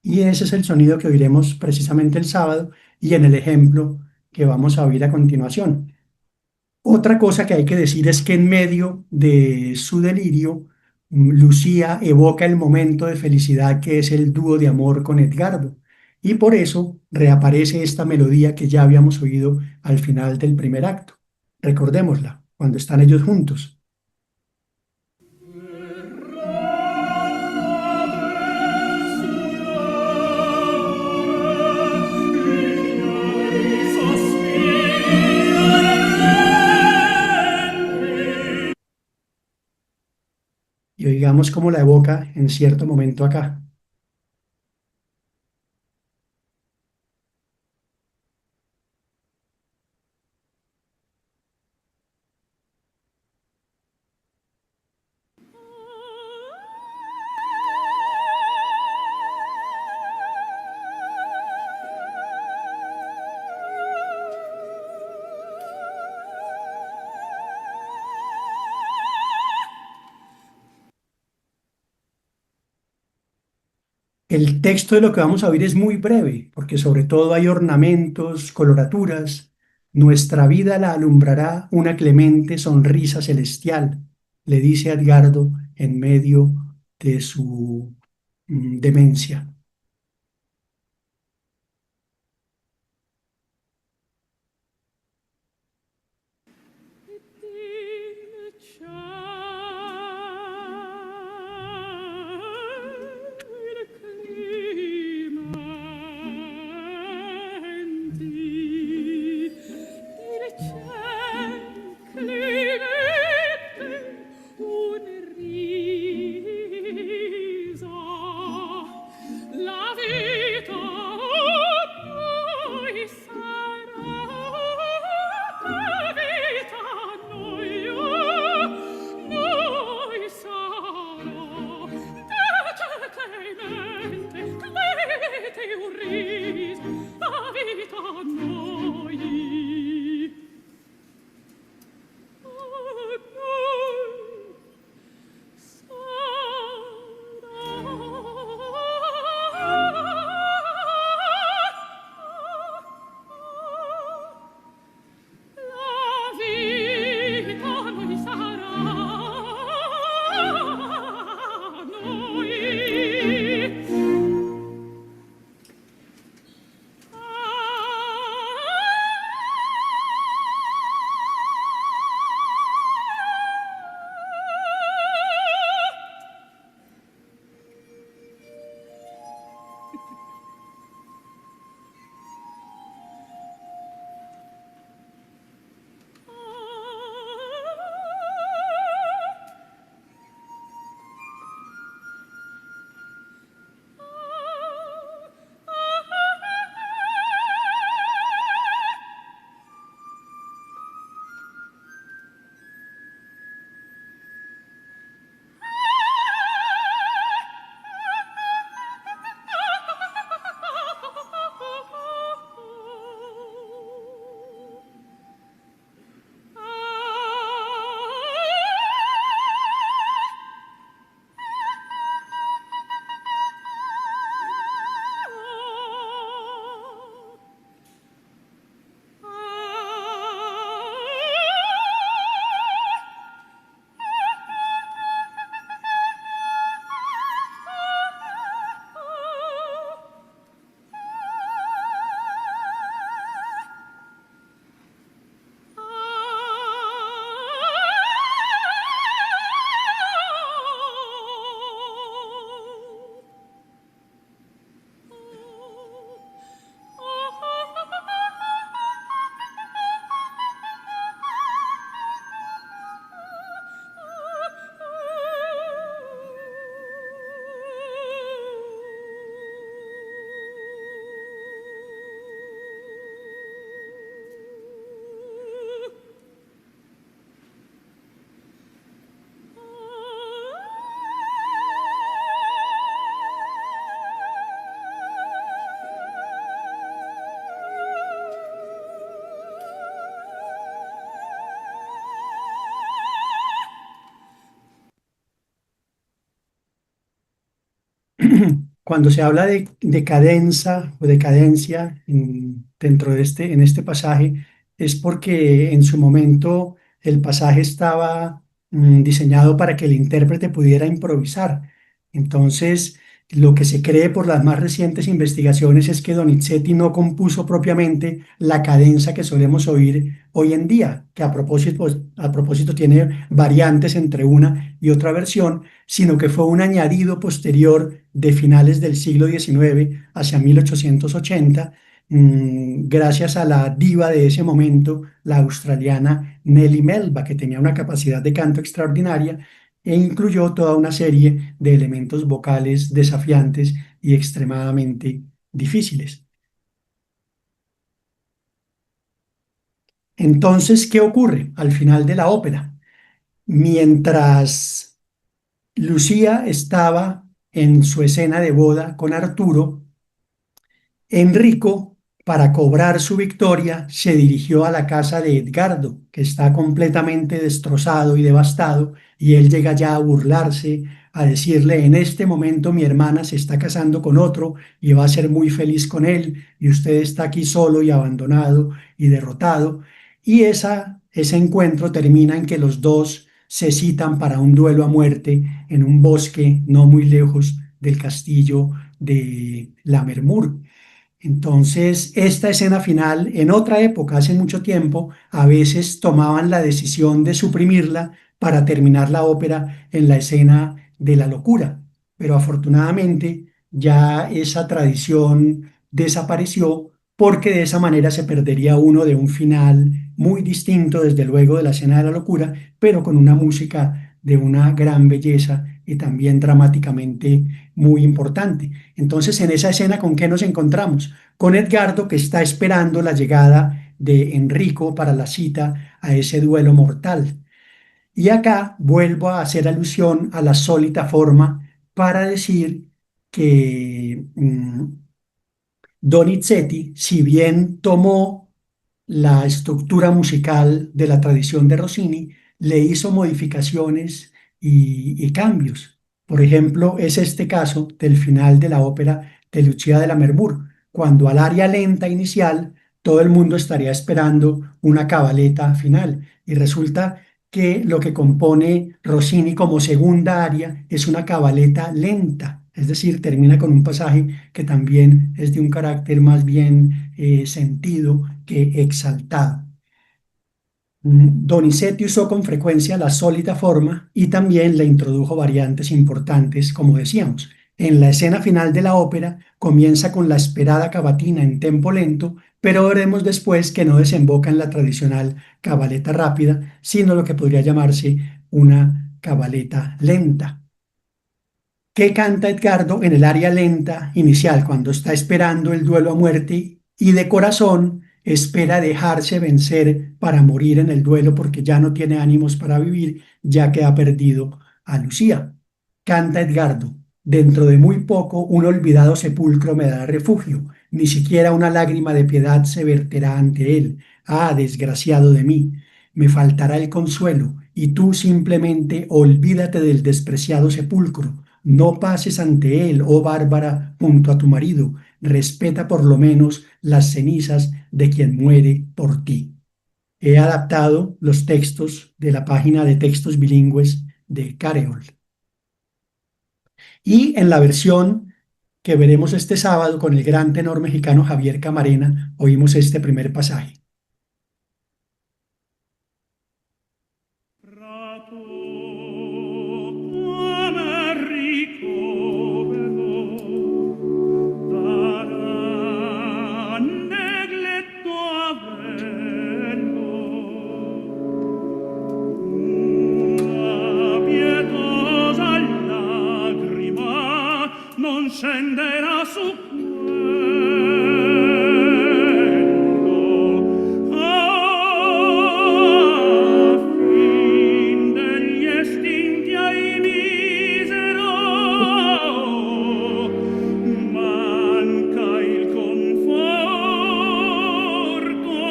Y ese es el sonido que oiremos precisamente el sábado y en el ejemplo que vamos a oír a continuación. Otra cosa que hay que decir es que en medio de su delirio, Lucía evoca el momento de felicidad que es el dúo de amor con Edgardo. Y por eso reaparece esta melodía que ya habíamos oído al final del primer acto. Recordémosla, cuando están ellos juntos. Y oigamos cómo la evoca en cierto momento acá. El texto de lo que vamos a oír es muy breve, porque sobre todo hay ornamentos, coloraturas. Nuestra vida la alumbrará una clemente sonrisa celestial, le dice Edgardo en medio de su demencia. Il un ris, la vita a noi. A noi la vita non sarà noi. Cuando se habla de cadenza o decadencia dentro de en este pasaje, es porque en su momento el pasaje estaba diseñado para que el intérprete pudiera improvisar. Entonces, lo que se cree por las más recientes investigaciones es que Donizetti no compuso propiamente la cadenza que solemos oír hoy en día, que a propósito tiene variantes entre una y otra versión, sino que fue un añadido posterior de finales del siglo XIX hacia 1880, gracias a la diva de ese momento, la australiana Nellie Melba, que tenía una capacidad de canto extraordinaria e incluyó toda una serie de elementos vocales desafiantes y extremadamente difíciles. Entonces, ¿qué ocurre al final de la ópera? Mientras Lucía estaba en su escena de boda con Arturo, Enrico, para cobrar su victoria, se dirigió a la casa de Edgardo, que está completamente destrozado y devastado, y él llega ya a burlarse, a decirle: en este momento mi hermana se está casando con otro y va a ser muy feliz con él, y usted está aquí solo y abandonado y derrotado. Y ese encuentro termina en que los dos se citan para un duelo a muerte en un bosque no muy lejos del castillo de Lammermoor. Entonces, esta escena final, en otra época, hace mucho tiempo, a veces tomaban la decisión de suprimirla para terminar la ópera en la escena de la locura, pero afortunadamente ya esa tradición desapareció, porque de esa manera se perdería uno de un final muy distinto, desde luego, de la escena de la locura, pero con una música de una gran belleza y también dramáticamente muy importante. Entonces, en esa escena, ¿con qué nos encontramos? Con Edgardo, que está esperando la llegada de Enrico para la cita a ese duelo mortal. Y acá vuelvo a hacer alusión a la sólita forma para decir que Donizetti, si bien tomó la estructura musical de la tradición de Rossini, le hizo modificaciones y cambios. Por ejemplo, es este caso del final de la ópera de Lucia de Lammermoor, cuando al aria lenta inicial todo el mundo estaría esperando una cabaleta final y resulta que lo que compone Rossini como segunda aria es una cabaleta lenta, es decir, termina con un pasaje que también es de un carácter más bien sentido que exaltado. Donizetti usó con frecuencia la sólita forma y también le introdujo variantes importantes, como decíamos. En la escena final de la ópera comienza con la esperada cavatina en tempo lento, pero veremos después que no desemboca en la tradicional cabaleta rápida, sino lo que podría llamarse una cabaleta lenta. ¿Qué canta Edgardo en el aria lenta inicial cuando está esperando el duelo a muerte y de corazón espera dejarse vencer para morir en el duelo porque ya no tiene ánimos para vivir, ya que ha perdido a Lucía? Canta Edgardo: dentro de muy poco un olvidado sepulcro me dará refugio, ni siquiera una lágrima de piedad se verterá ante él. Ah, desgraciado de mí, me faltará el consuelo, y tú simplemente olvídate del despreciado sepulcro. No pases ante él, oh Bárbara, junto a tu marido. Respeta por lo menos las cenizas de quien muere por ti. He adaptado los textos de la página de textos bilingües de Careol. Y en la versión que veremos este sábado con el gran tenor mexicano Javier Camarena, oímos este primer pasaje. Scenderà su quello a fin degli estinti ai misero manca il conforto a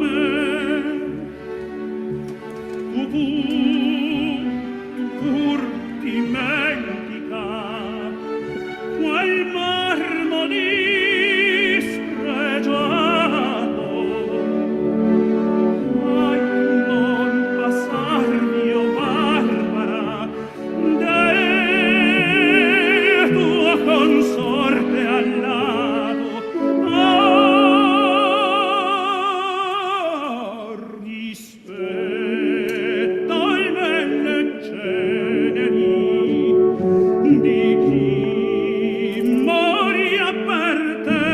me tu pur dimentica quel marmo dispregiato. Ai, non passarmi, o Barbara, del tuo consorte al lato. Ah, rispetta almeno generi di chi moria per te,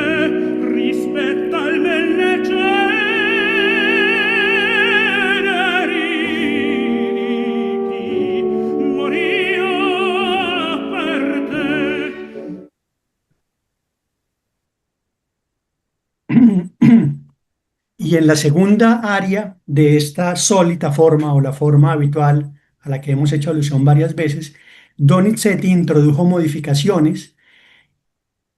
rispetta almeno generi di chi moria per te. Y en la segunda aria de esta sólita forma o la forma habitual a la que hemos hecho alusión varias veces, Donizetti introdujo modificaciones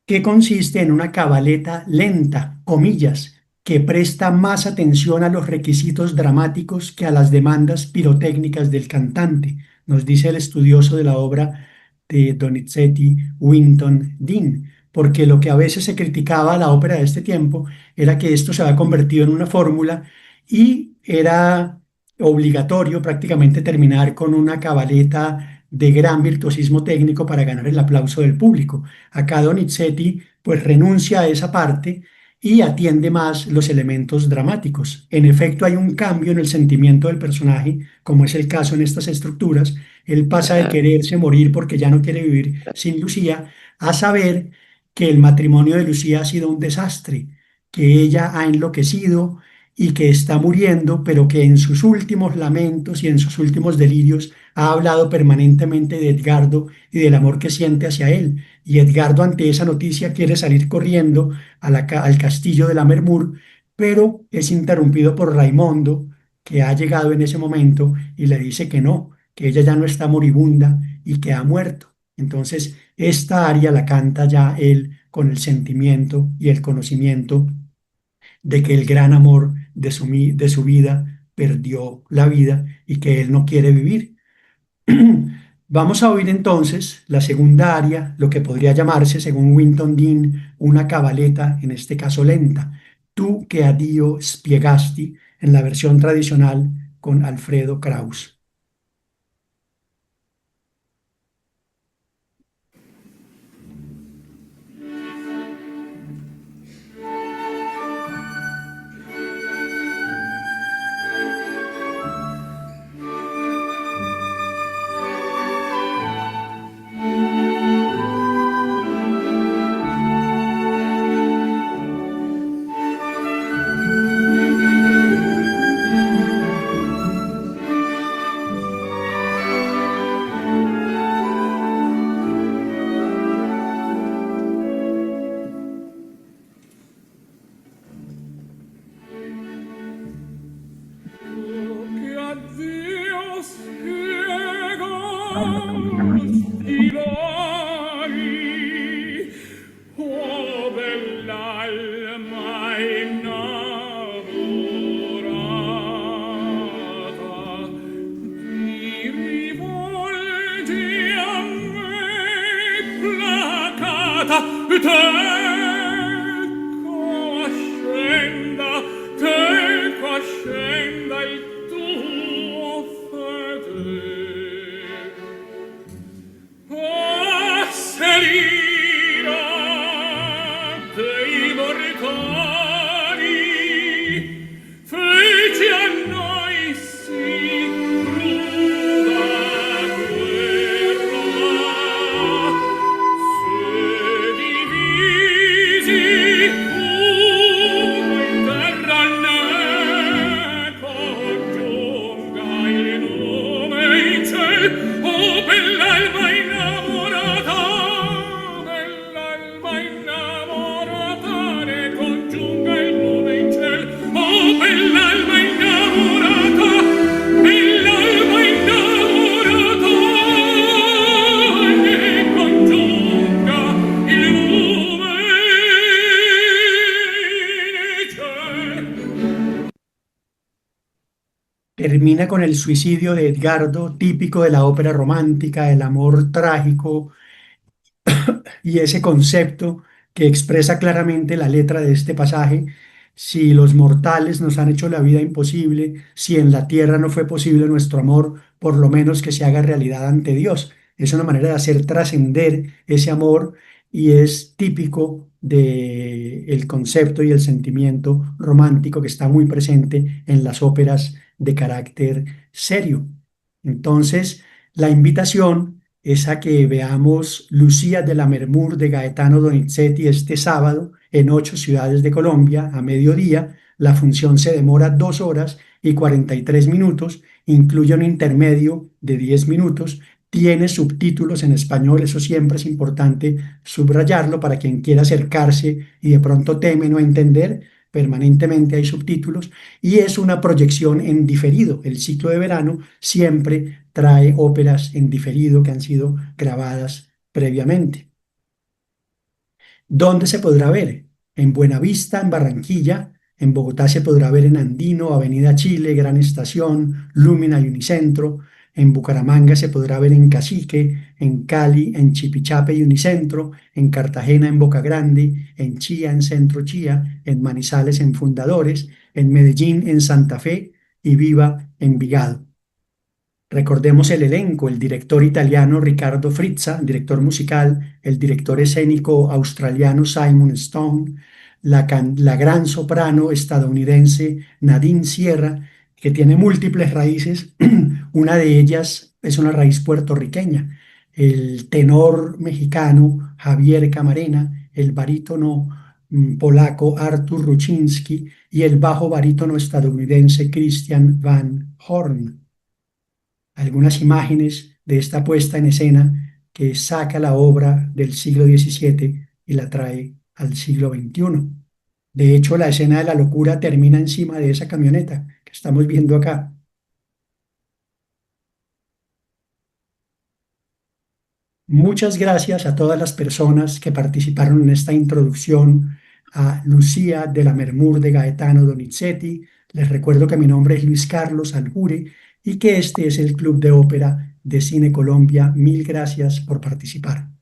que consiste en una cabaleta lenta, comillas, que presta más atención a los requisitos dramáticos que a las demandas pirotécnicas del cantante, nos dice el estudioso de la obra de Donizetti, Winton Dean, porque lo que a veces se criticaba a la ópera de este tiempo era que esto se había convertido en una fórmula y era obligatorio prácticamente terminar con una cabaleta de gran virtuosismo técnico para ganar el aplauso del público. Acá Donizetti pues renuncia a esa parte y atiende más los elementos dramáticos. En efecto, hay un cambio en el sentimiento del personaje, como es el caso en estas estructuras. Él pasa de quererse morir porque ya no quiere vivir sin Lucía, a saber que el matrimonio de Lucía ha sido un desastre, que ella ha enloquecido y que está muriendo, pero que en sus últimos lamentos y en sus últimos delirios ha hablado permanentemente de Edgardo y del amor que siente hacia él. Y Edgardo, ante esa noticia, quiere salir corriendo al castillo de Lammermoor, pero es interrumpido por Raimondo, que ha llegado en ese momento y le dice que no, que ella ya no está moribunda y que ha muerto. Entonces, esta aria la canta ya él con el sentimiento y el conocimiento de que el gran amor de su vida perdió la vida y que él no quiere vivir. Vamos a oír entonces la segunda aria, lo que podría llamarse, según Winton Dean, una cabaleta, en este caso lenta. Tu che a Dio spiegasti, en la versión tradicional con Alfredo Kraus. che a Dio spiegasti l'ori, oh bell'alma innamorata, ti rivolgi a me placata, teco ascenda il tuo fedele. Ah, Selina dei mortali, feci a noi sì cruda guerra, se divisi uno in terra ne congiunga il nome in ciel. Oh bell'alma innamorata, ne congiunga il nome in ciel. Oh bell'alma innamorata, ne congiunga il nome in ciel. Termina con el suicidio de Edgardo, típico de la ópera romántica, el amor trágico y ese concepto que expresa claramente la letra de este pasaje. Si los mortales nos han hecho la vida imposible, si en la tierra no fue posible nuestro amor, por lo menos que se haga realidad ante Dios. Es una manera de hacer trascender ese amor y es típico del concepto y el sentimiento romántico que está muy presente en las óperas de carácter serio. Entonces, la invitación es a que veamos Lucía de Lammermoor de Gaetano Donizetti este sábado en 8 ciudades de Colombia a mediodía. La función se demora 2 horas y 43 minutos, incluye un intermedio de 10 minutos, tiene subtítulos en español, eso siempre es importante subrayarlo para quien quiera acercarse y de pronto teme no entender. Permanentemente hay subtítulos y es una proyección en diferido. El ciclo de verano siempre trae óperas en diferido que han sido grabadas previamente. ¿Dónde se podrá ver? En Buenavista, en Barranquilla. En Bogotá se podrá ver en Andino, Avenida Chile, Gran Estación, Lumina y Unicentro. En Bucaramanga se podrá ver en Cacique, en Cali, en Chipichape y Unicentro, en Cartagena, en Boca Grande, en Chía, en Centro Chía, en Manizales, en Fundadores, en Medellín, en Santa Fe y Viva, en Envigado. Recordemos el elenco: el director italiano Riccardo Frizza, director musical, el director escénico australiano Simon Stone, la gran soprano estadounidense Nadine Sierra, que tiene múltiples raíces. Una de ellas es una raíz puertorriqueña, el tenor mexicano Javier Camarena, el barítono polaco Artur Rucinski y el bajo barítono estadounidense Christian Van Horn. Algunas imágenes de esta puesta en escena que saca la obra del siglo XVII y la trae al siglo XXI. De hecho, la escena de la locura termina encima de esa camioneta que estamos viendo acá. Muchas gracias a todas las personas que participaron en esta introducción a Lucía de la Mermur de Gaetano Donizetti. Les recuerdo que mi nombre es Luis Carlos Aljure y que este es el Club de Ópera de Cine Colombia. Mil gracias por participar.